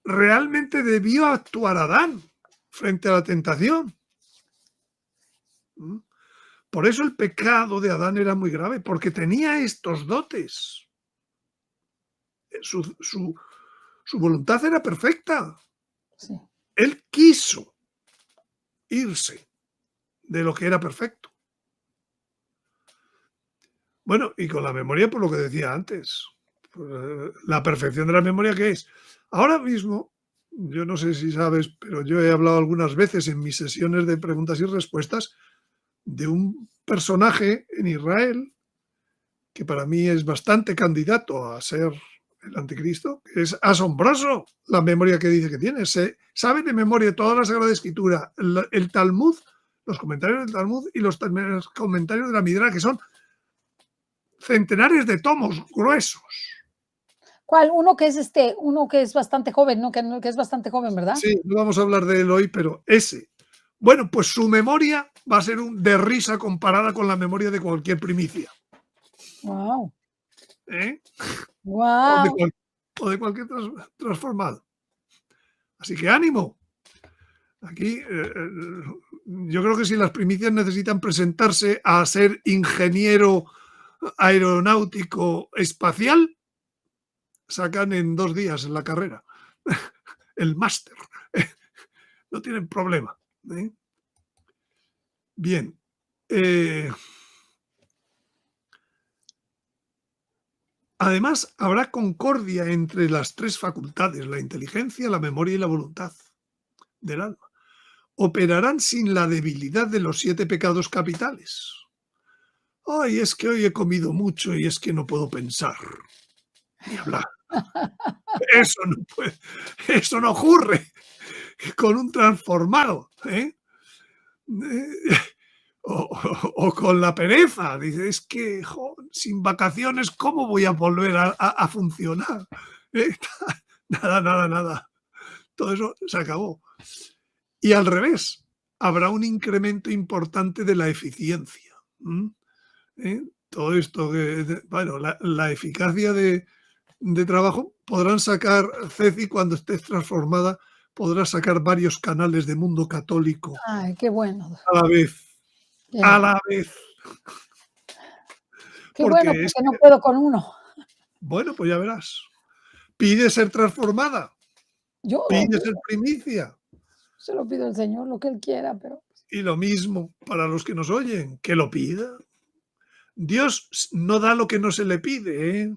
realmente debió actuar Adán frente a la tentación. ¿Mm? Por eso el pecado de Adán era muy grave, porque tenía estos dotes. Su voluntad era perfecta. Sí. Él quiso irse de lo que era perfecto. Bueno, y con la memoria, por lo que decía antes, la perfección de la memoria, ¿qué es? Ahora mismo, yo no sé si sabes, pero yo he hablado algunas veces en mis sesiones de preguntas y respuestas de un personaje en Israel que para mí es bastante candidato a ser el anticristo, que es asombroso la memoria que dice que tiene. Se sabe de memoria toda la Sagrada Escritura, el Talmud, los comentarios del Talmud y los comentarios de la Midrash, que son centenares de tomos gruesos. ¿Cuál? Uno que es bastante joven, ¿no? Que es bastante joven, ¿verdad? Sí, no vamos a hablar de él hoy, pero ese. Bueno, pues su memoria va a ser de risa comparada con la memoria de cualquier primicia. Wow. ¿Eh? O de, Wow. cualquier transformado. Así que ánimo. Aquí yo creo que si las primicias necesitan presentarse a ser ingeniero aeronáutico espacial, sacan en 2 días en la carrera el máster. No tienen problema. ¿Eh? Bien. Además, habrá concordia entre las 3 facultades, la inteligencia, la memoria y la voluntad del alma. Operarán sin la debilidad de los 7 pecados capitales. Ay, es que hoy he comido mucho y es que no puedo pensar ni hablar. Eso no ocurre con un transformado, ¿eh? O con la pereza. Dice, es que sin vacaciones, ¿cómo voy a volver a funcionar? ¿Eh? Nada. Todo eso se acabó. Y al revés, habrá un incremento importante de la eficiencia. ¿Eh? Todo esto, bueno, la eficacia de de trabajo, podrán sacar, Ceci, cuando estés transformada, podrás sacar varios canales de Mundo Católico Ay, qué bueno. a la vez, a Qué, la vez, qué bueno, porque es porque no que, puedo con uno. bueno, pues ya verás. Pide ser transformada, Yo pide ser primicia. se lo pido al Señor, lo que Él quiera, pero Y lo mismo para los que nos oyen, que lo pida. Dios no da lo que no se le pide, ¿eh?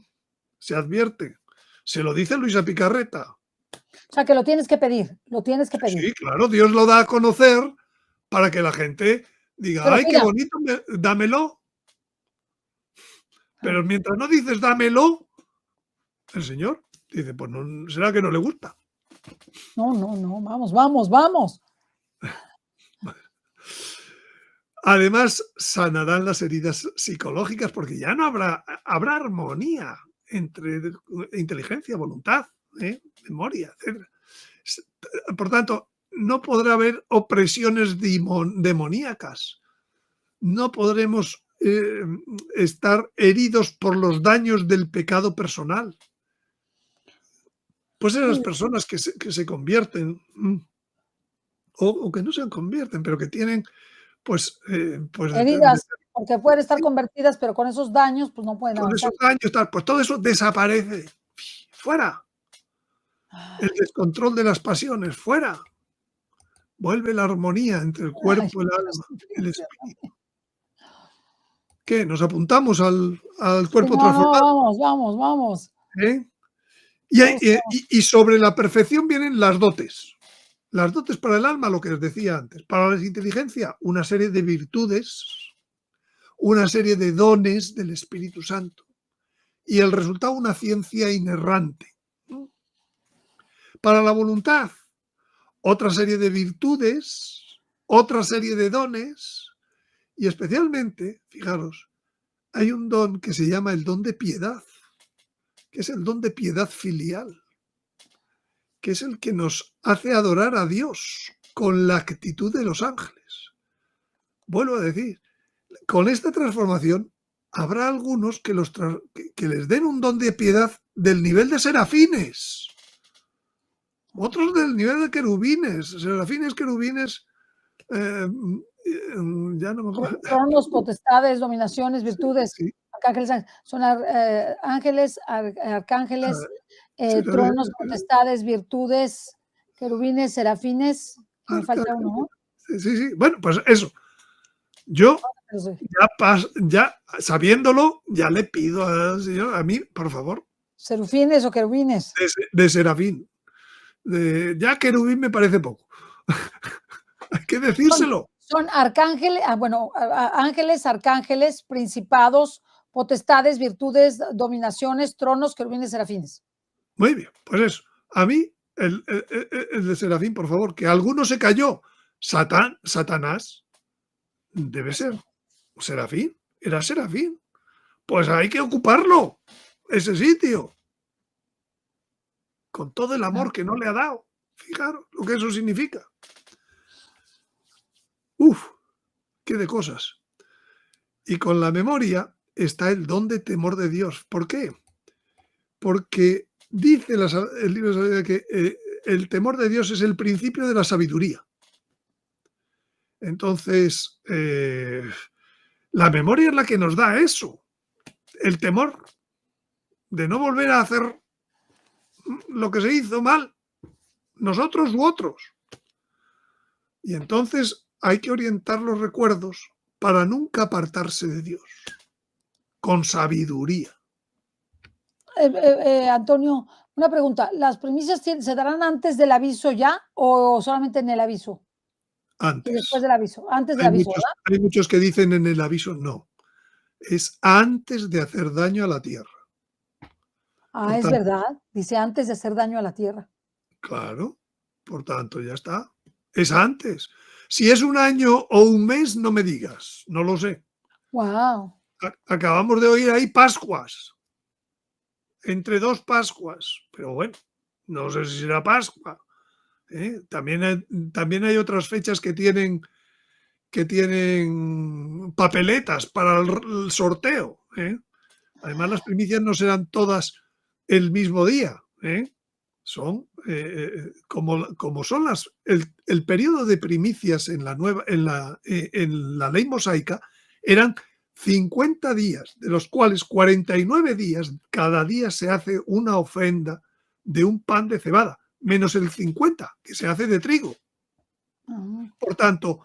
Se advierte. Se lo dice Luisa Picarreta. o sea, que lo tienes que pedir, lo tienes que pedir. Sí, claro, Dios lo da a conocer para que la gente Que diga, lo ay, qué pida. bonito, dámelo. Pero Claro. mientras no dices dámelo, el Señor dice, pues no, será que no le gusta. No, no, no, vamos, vamos, vamos. Además, sanarán las heridas psicológicas porque ya no habrá armonía entre inteligencia, voluntad, memoria, etc. Por tanto, no podrá haber opresiones demoníacas. No podremos estar heridos por los daños del pecado personal. Pues esas Sí, personas que se convierten, o que no se convierten, pero que tienen, pues heridas, porque pueden estar convertidas, pero con esos daños, pues no pueden con avanzar. esos daños, tal, pues todo eso desaparece. Fuera. El Ay, descontrol de las pasiones, fuera. Vuelve la armonía entre el ay, cuerpo, el quiero alma, sufrir el yo espíritu. también. ¿Qué? ¿Nos apuntamos al Sí, cuerpo no, no, transformado? vamos, vamos, vamos. ¿Eh? Y, Todos tenemos y sobre la perfección vienen las dotes. Las dotes para el alma, lo que os decía antes. Para la inteligencia, una serie de virtudes, una serie de dones del Espíritu Santo. Y el resultado, una ciencia inerrante. Para la voluntad, otra serie de virtudes, otra serie de dones. Y especialmente, fijaros, hay un don que se llama el don de piedad, que es el don de piedad filial, que es el que nos hace adorar a Dios con la actitud de los ángeles. Vuelvo a decir, con esta transformación habrá algunos que les den un don de piedad del nivel de serafines, otros del nivel de querubines, serafines, querubines, eh, ya no me acuerdo. tronos, potestades, dominaciones, Sí, virtudes, sí, arcángeles, son ángeles, arcángeles, tronos, serafines, potestades, virtudes, querubines, serafines, y me falta uno, arcángeles. ¿no? Sí, sí, sí. Bueno, pues eso. Yo Pero sí, ya sabiéndolo, ya le pido al Señor, a mí, por favor, serufines o querubines. de serafín. Ya querubín me parece poco. Hay que Son, decírselo. son arcángeles, bueno, ángeles, arcángeles, principados, potestades, virtudes, dominaciones, tronos, querubines, serafines. Muy bien, pues eso. A mí, el de serafín, por favor, que alguno se cayó. Satanás, debe ser serafín. Era serafín. Pues hay que ocuparlo, ese sitio, con todo el amor que no le ha dado. Fijaros lo que eso significa. Uf, qué de cosas. Y con la memoria está el don de temor de Dios. ¿Por qué? Porque dice el libro de sabiduría que el temor de Dios es el principio de la sabiduría. Entonces, la memoria es la que nos da eso, el temor de no volver a hacer lo que se hizo mal, nosotros u otros. Y entonces hay que orientar los recuerdos para nunca apartarse de Dios, con sabiduría. Antonio, una pregunta, ¿las primicias se darán antes del aviso ya o solamente en el aviso? Y después Antes. del aviso, antes del Hay aviso, muchos, ¿verdad? hay muchos que dicen en el aviso no. Es antes de hacer daño a la tierra. Por Ah, es tanto, verdad, dice antes de hacer daño a la tierra. claro, por tanto, ya está. Es antes. Si es un año o un mes, no me digas, no lo sé. Wow. Acabamos de oír ahí Pascuas, entre dos Pascuas, pero bueno, no sé si será Pascua. También hay otras fechas que tienen papeletas para el sorteo. Además, las primicias no serán todas el mismo día. Son como son el periodo de primicias en la ley mosaica, eran 50 días, de los cuales 49 días, cada día se hace una ofrenda de un pan de cebada, menos el 50 que se hace de trigo. Ah, Por tanto,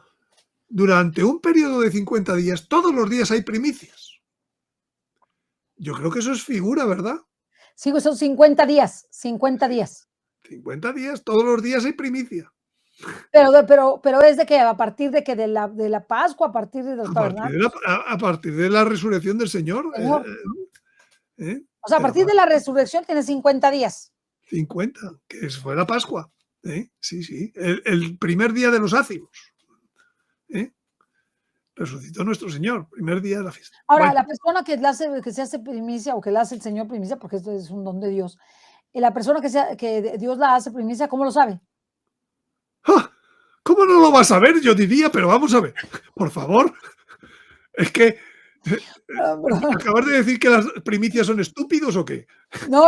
durante un periodo de 50 días, todos los días hay primicias. Yo creo que eso es figura, ¿verdad? sí, pues son 50 días, 50 días. 50 días, todos los días hay primicia. Pero es de que a partir de que de la Pascua, a partir de los tabernáculos, A partir de la resurrección del Señor. Señor. ¿Eh? O sea, a partir de la resurrección tiene 50 días. 50, fue la Pascua. Sí, sí. El primer día de los ácimos. Resucitó nuestro Señor, primer día de la fiesta. Ahora, Bueno, la persona que se hace primicia o que le hace el Señor primicia, porque esto es un don de Dios, la persona que Dios la hace primicia, ¿cómo lo sabe? ¡ah! ¿Cómo no lo vas a ver? Yo diría, pero vamos a ver, por favor. Es que Ah, pero acabas de decir que las primicias son estúpidos o qué. no,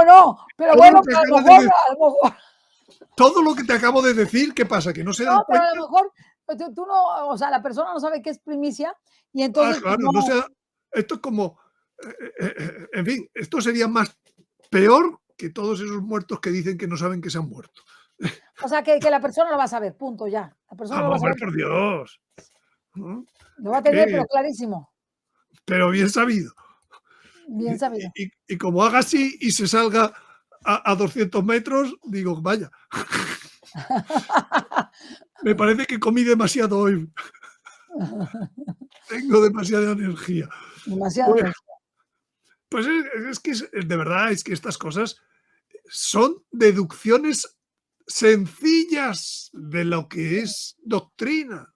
pero Todo lo bueno, que pero a lo acabas de mejor decir, a lo mejor todo lo que te acabo de decir, ¿qué pasa? ¿Que no se dan no, pero a cuenta? lo mejor, pues, tú no, o sea, la persona no sabe qué es primicia y Ah, entonces, pues, claro, no, no sea, esto es como, en fin, esto sería más peor que todos esos muertos que dicen que no saben que se han muerto. o sea, que la persona lo va a saber, punto, ya. La persona lo va a Hombre, saber, por Dios. ¿No? lo va Es a tener, que, pero clarísimo, pero bien sabido. bien sabido. Y como haga así y se salga a 200 metros, digo, vaya, me parece que comí demasiado hoy, tengo demasiada energía. Demasiada Pues, energía. pues es que de verdad, es que estas cosas son deducciones sencillas de lo que es doctrina.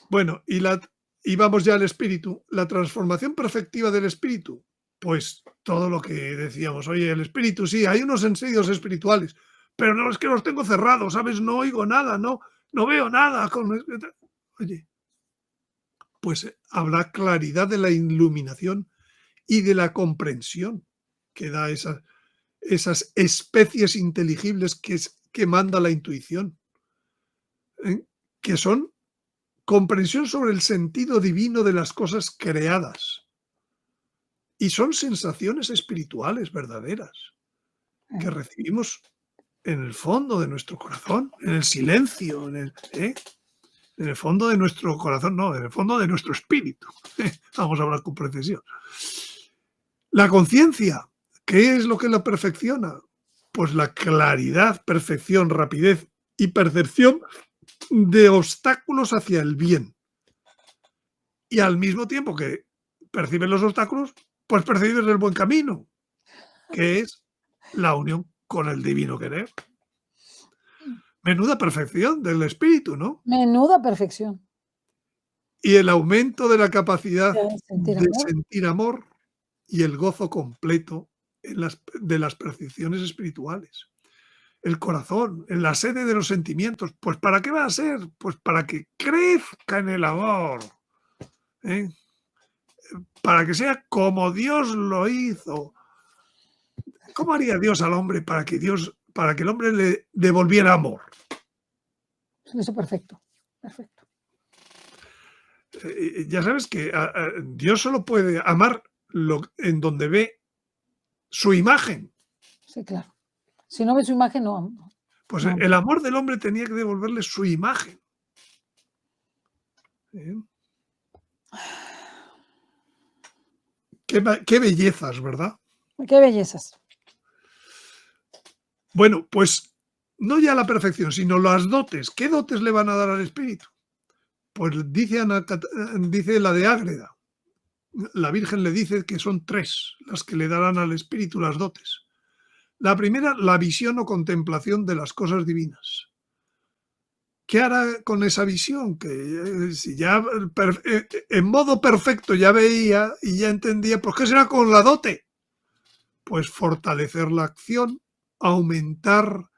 Bueno, y vamos ya al espíritu. La transformación perfectiva del espíritu. Pues todo lo que decíamos, oye, el espíritu, sí, hay unos sentidos espirituales, pero no es que los tengo cerrados, ¿sabes? No oigo nada, no veo nada. Oye, pues habrá claridad de la iluminación y de la comprensión que da esas especies inteligibles que manda la intuición, ¿eh? Que son comprensión sobre el sentido divino de las cosas creadas. Y son sensaciones espirituales verdaderas que recibimos en el fondo de nuestro corazón, en el silencio, en el fondo de nuestro corazón, no, en el fondo de nuestro espíritu. Vamos a hablar con precisión. La conciencia, ¿qué es lo que la perfecciona? Pues la claridad, perfección, rapidez y percepción de obstáculos hacia el bien. Y al mismo tiempo que percibes los obstáculos, pues percibes el buen camino, que es la unión con el divino querer. Menuda perfección del espíritu, ¿no? Menuda perfección. Y el aumento de la capacidad De sentir de amor. sentir amor y el gozo completo de las percepciones espirituales. El corazón, en la sede de los sentimientos. Pues ¿para qué va a ser? Pues para que crezca en el amor. ¿eh? Para que sea como Dios lo hizo. ¿Cómo haría Dios al hombre para que el hombre le devolviera amor? Eso perfecto, perfecto. Ya sabes que Dios solo puede amar en donde ve su imagen. Sí, claro. Si no ve su imagen, no, Pues no. el amor del hombre tenía que devolverle su imagen. ¿eh? Qué bellezas, ¿verdad? Qué bellezas. Bueno, pues no ya la perfección, sino las dotes. ¿Qué dotes le van a dar al espíritu? Pues dice la de Ágreda. La Virgen le dice que son 3 las que le darán al espíritu las dotes. La primera, la visión o contemplación de las cosas divinas. ¿Qué hará con esa visión? Que si ya en modo perfecto ya veía y ya entendía, pues ¿qué será con la dote? Pues fortalecer la acción, aumentar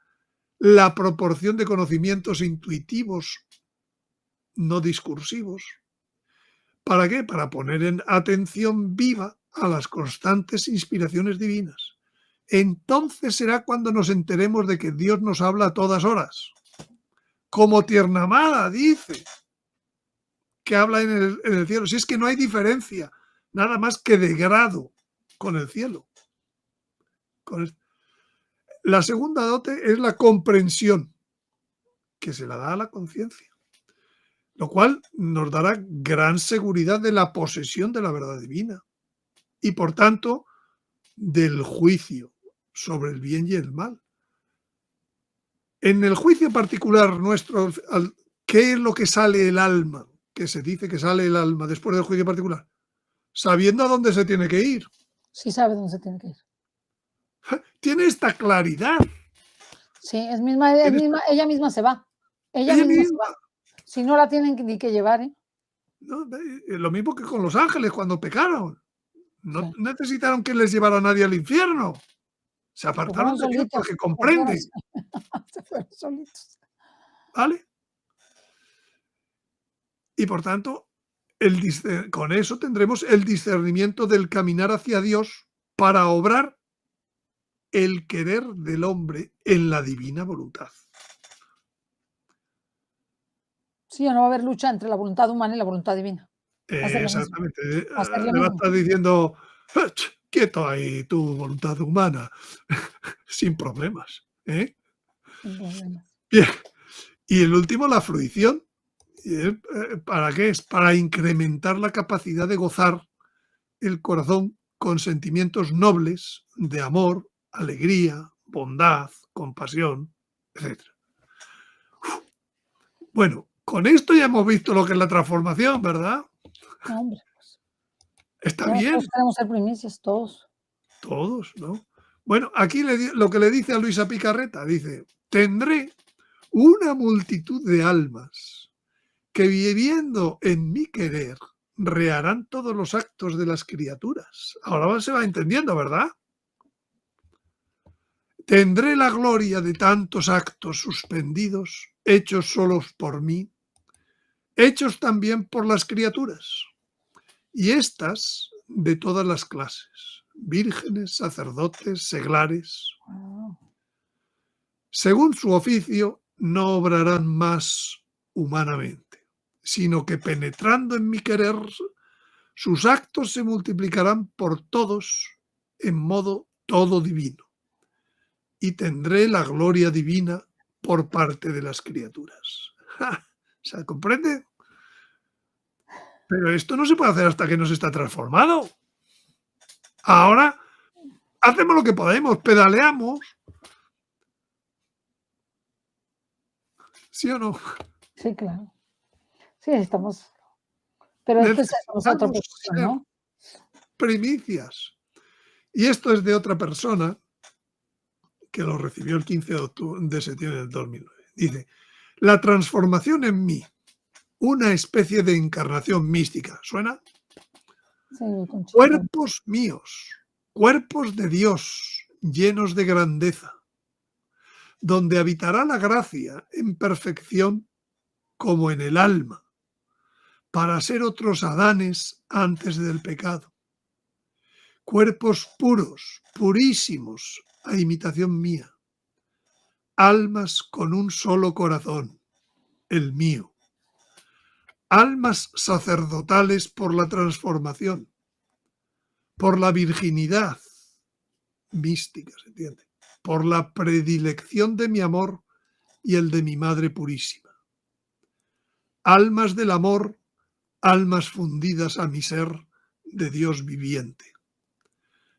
la proporción de conocimientos intuitivos, no discursivos. ¿Para qué? Para poner en atención viva a las constantes inspiraciones divinas. Entonces será cuando nos enteremos de que Dios nos habla a todas horas. Como tierna amada, dice, que habla en el cielo. Si es que no hay diferencia, nada más que de grado con el cielo. La segunda dote es la comprensión, que se la da a la conciencia, lo cual nos dará gran seguridad de la posesión de la verdad divina y, por tanto, del juicio sobre el bien y el mal. En el juicio particular nuestro, ¿qué es lo que sale el alma? Que se dice que sale el alma después del juicio particular, sabiendo a dónde se tiene que ir. Sí sabe dónde se tiene que ir. Tiene esta claridad. Sí, ella misma se va. Ella Ella misma se misma. va. Si no la tienen ni que llevar, ¿eh? ¿No? Lo mismo que con los ángeles cuando pecaron. No Sí. necesitaron que les llevara a nadie al infierno. Se Se apartaron fueron de Dios porque solitos. comprende. Se fueron solitos. ¿Vale? Y por tanto, con eso tendremos el discernimiento del caminar hacia Dios para obrar el querer del hombre en la divina voluntad. Sí, ya no va a haber lucha entre la voluntad humana y la voluntad divina. Va a ser lo mismo. Exactamente. Va a ser lo Le va a mismo. estar diciendo, quieto ahí tu voluntad humana, sin problemas. ¿Eh? Sin problemas. Bien. Y el último, la fruición. ¿Para qué es? Para incrementar la capacidad de gozar el corazón con sentimientos nobles de amor, alegría, bondad, compasión, etc. Bueno, con esto ya hemos visto lo que es la transformación, ¿verdad? No, hombre, pues. Está No, bien. todos queremos ser primicias, todos. Todos, ¿no? Bueno, aquí lo que le dice a Luisa Picarreta, dice, tendré una multitud de almas que viviendo en mi querer reharán todos los actos de las criaturas. Ahora se va entendiendo, ¿verdad? Tendré la gloria de tantos actos suspendidos, hechos solos por mí, hechos también por las criaturas, y éstas de todas las clases, vírgenes, sacerdotes, seglares. Wow. Según su oficio, no obrarán más humanamente, sino que penetrando en mi querer, sus actos se multiplicarán por todos en modo todo divino, y tendré la gloria divina por parte de las criaturas. ¿Se comprende? Pero esto no se puede hacer hasta que no se está transformado. Ahora hacemos lo que podemos, pedaleamos. ¿Sí o no? Sí, claro. Sí, estamos. Pero esto es otra Necesitamos posición, ser ¿no? primicias. Y esto es de otra persona que lo recibió el 15 de septiembre del 2009. Dice, la transformación en mí, una especie de encarnación mística. ¿Suena? Sí, Conchita. Cuerpos míos, cuerpos de Dios, llenos de grandeza, donde habitará la gracia en perfección como en el alma, para ser otros Adanes antes del pecado. Cuerpos puros, purísimos, a imitación mía. Almas con un solo corazón, el mío. Almas sacerdotales por la transformación, por la virginidad mística, ¿se entiende? Por la predilección de mi amor y el de mi Madre Purísima. Almas del amor, almas fundidas a mi ser de Dios viviente.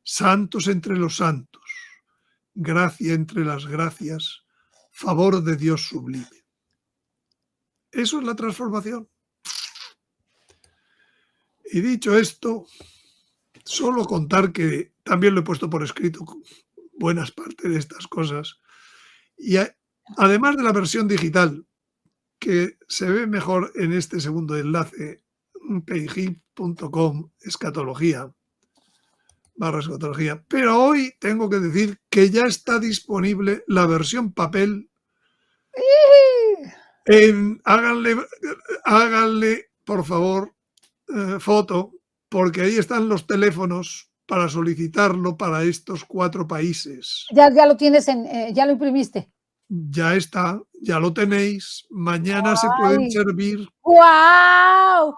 Santos entre los santos, gracia entre las gracias, favor de Dios sublime. Eso es la transformación. Y dicho esto, solo contar que también lo he puesto por escrito buenas partes de estas cosas. Y además de la versión digital, que se ve mejor en este segundo enlace, payhip.com, escatología, /escatología. Pero hoy tengo que decir que ya está disponible la versión papel. Háganle, por favor, foto, porque ahí están los teléfonos para solicitarlo para estos 4 países. Ya lo tienes ya lo imprimiste. Ya está, ya lo tenéis. Mañana se pueden ¡Ay! servir. ¡Guau!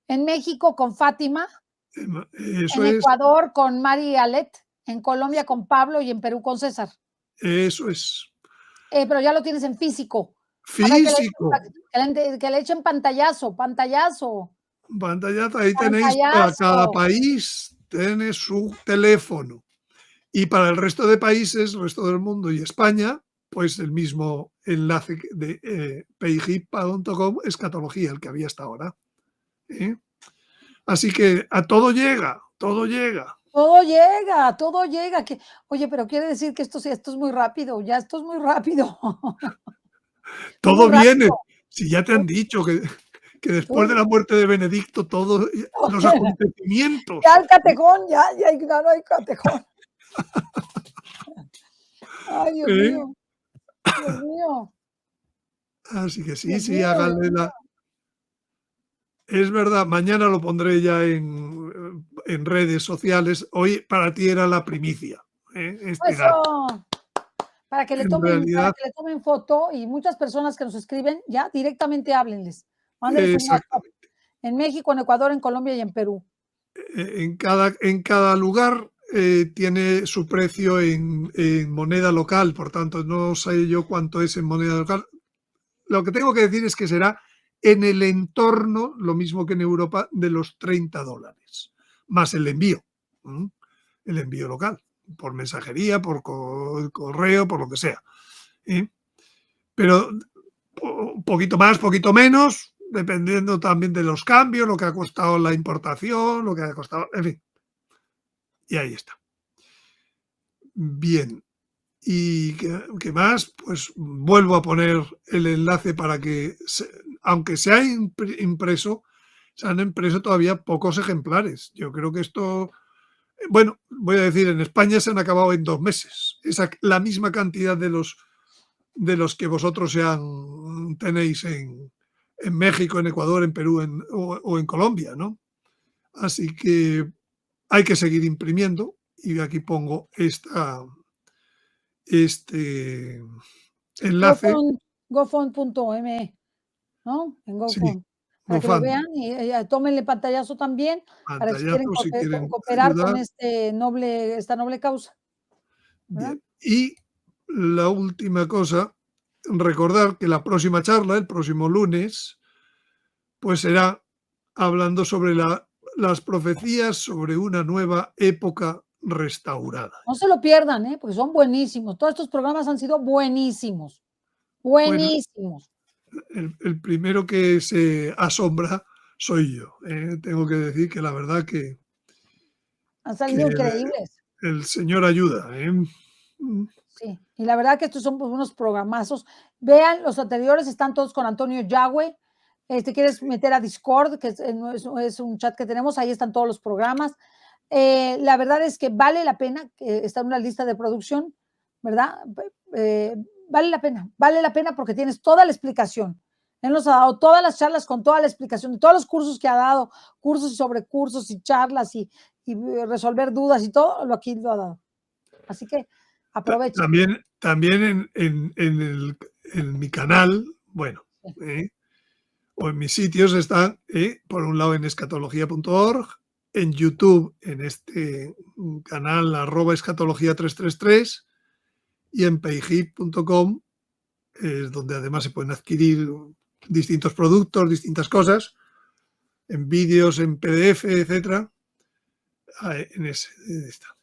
En México con Fátima, Eso en es, Ecuador con Mari Alet, en Colombia con Pablo y en Perú con César. eso es. Pero ya lo tienes en físico. Para Físico. que le echen pantallazo, pantallazo, Pantallazo, ahí tenéis para cada pantallazo. país, tiene su teléfono. Y para el resto de países, el resto del mundo y España, pues el mismo enlace de payhip.com, escatología, el que había hasta ahora. ¿eh? Así que a todo llega, todo llega. Todo llega. Oye, pero quiere decir que esto es muy rápido, ya esto es muy rápido. Es muy Todo viene. rápido. Si ya te han dicho que después de Todo la muerte de Benedicto, todos los acontecimientos. Ya el catejón, ya no hay catejón. Ay, Dios ¿eh? mío, Dios mío, Así que Dios sí, mío, Dios háganle mío. la. Es verdad, mañana lo pondré ya en redes sociales. Hoy para ti era la primicia, este dato. Eso, En realidad, para que le tomen foto y muchas personas que nos escriben, ya directamente háblenles. Mándenles un WhatsApp. exactamente. En México, en Ecuador, en Colombia y en Perú. En cada lugar tiene su precio en moneda local, por tanto, no sé yo cuánto es en moneda local. Lo que tengo que decir es que será en el entorno, lo mismo que en Europa, de los $30, más el envío local, por mensajería, por correo, por lo que sea. Pero un poquito más, poquito menos, dependiendo también de los cambios, lo que ha costado la importación, lo que ha costado, en fin. Y ahí está. Bien. ¿Y qué más? Pues vuelvo a poner el enlace para que, aunque se ha impreso, se han impreso todavía pocos ejemplares. Yo creo que esto, bueno, voy a decir, en España se han acabado en 2 meses. La misma cantidad de los que vosotros tenéis en México, en Ecuador, en Perú o en Colombia, ¿no? Así que hay que seguir imprimiendo y aquí pongo este enlace. GoFund.me, ¿no? En Sí, GoFund, para que lo GoFundMe, vean y tómenle pantallazo también, para que si quieren pantallazo si quieren cooperar con ayudar. esta noble causa, ¿verdad? Bien. Y la última cosa, recordar que la próxima charla, el próximo lunes, pues será hablando sobre las profecías sobre una nueva época restaurada. No se lo pierdan, porque son buenísimos. Todos estos programas han sido buenísimos, Bueno, buenísimos. el primero que se asombra soy yo. Tengo que decir que la verdad que Han que salido increíbles. el Señor ayuda. Sí, y la verdad que estos son pues, unos programazos. Vean, los anteriores están todos con Antonio Yagüe. Quieres meter a Discord, que es un chat que tenemos, ahí están todos los programas. La verdad es que vale la pena, que está en una lista de producción, ¿verdad? Vale la pena porque tienes toda la explicación. Él nos ha dado todas las charlas con toda la explicación de todos los cursos que ha dado, cursos y sobre cursos y charlas y resolver dudas y todo, aquí lo ha dado. Así que aprovechen. También en mi canal, bueno, o en mis sitios están, por un lado en escatología.org, en YouTube, en este canal @escatología333 y en payhip.com, es donde además se pueden adquirir distintos productos, distintas cosas, en vídeos, en PDF, etcétera. En ese está.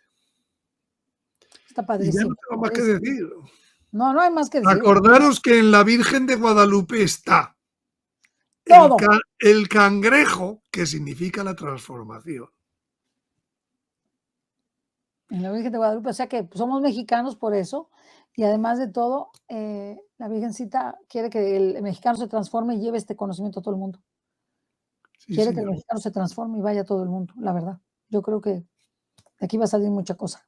Está Y ya padrísimo. no tengo más que decir. No, no hay más que decir. Acordaros que en la Virgen de Guadalupe está Todo. el cangrejo, que significa la transformación. En la Virgen de Guadalupe, o sea que somos mexicanos por eso, y además de todo, la Virgencita quiere que el mexicano se transforme y lleve este conocimiento a todo el mundo. Sí, Quiere que el señor. mexicano se transforme y vaya a todo el mundo, la verdad. Yo creo que de aquí va a salir mucha cosa.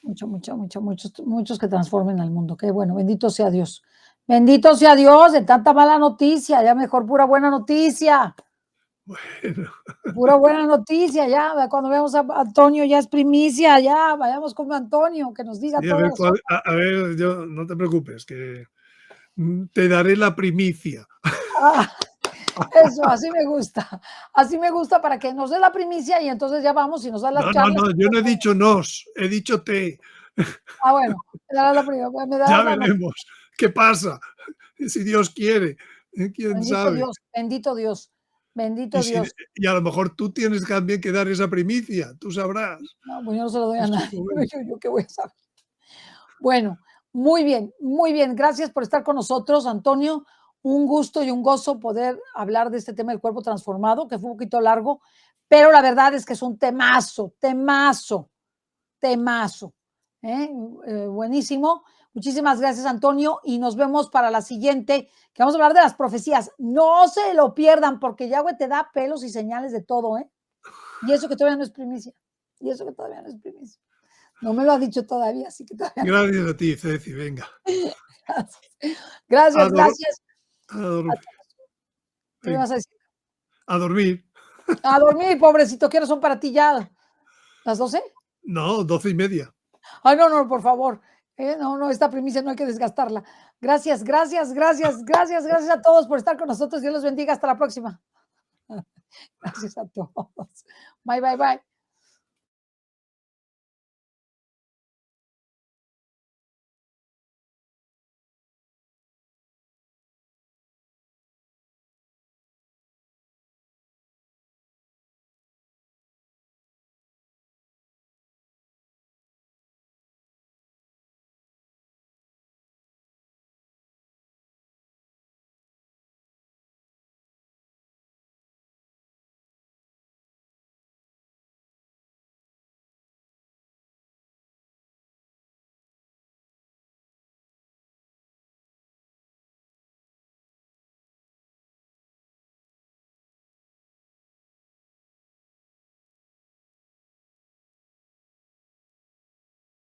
Muchos que transformen al mundo. Qué bueno, bendito sea Dios. Bendito sea Dios de tanta mala noticia, ya mejor pura buena noticia. Bueno, Pura buena noticia, ya, cuando veamos a Antonio ya es primicia, ya, vayamos con Antonio, que nos diga sí, todas las cosas. a ver, yo no te preocupes, que te daré la primicia. Ah, eso, así me gusta para que nos dé la primicia y entonces ya vamos y nos da las No, no, charlas. no, yo no he dicho nos, he dicho te. Bueno, me darás la primicia, me Ya darás la noticia. veremos qué pasa, si Dios quiere, quién Bendito sabe. Dios, bendito Dios, Y, bendito si, Dios. y a lo mejor tú tienes también que dar esa primicia, tú sabrás. No, pues yo no se lo doy a Es su nadie, momento. yo qué voy a saber. Bueno, muy bien, muy bien. Gracias por estar con nosotros, Antonio. Un gusto y un gozo poder hablar de este tema del cuerpo transformado, que fue un poquito largo, pero la verdad es que es un temazo, temazo, temazo. ¿Eh? Buenísimo. Muchísimas gracias, Antonio, y nos vemos para la siguiente, que vamos a hablar de las profecías. No se lo pierdan, porque Yahweh te da pelos y señales de todo, ¿eh? Y eso que todavía no es primicia. Y eso que todavía no es primicia. No me lo ha dicho todavía, así que todavía no. Gracias a ti, Ceci, venga. Gracias. A, Gracias, dor- gracias a dor- a todos. ¿Qué me venga, vas a decir? a dormir. A dormir, pobrecito, ¿qué horas son para ti ya? ¿Las 12? No, 12:30. Ay, no, no, por favor. No, no, esta primicia no hay que desgastarla. Gracias, gracias, gracias, gracias, gracias a todos por estar con nosotros. Dios los bendiga. Hasta la próxima. Gracias a todos. Bye, bye, bye.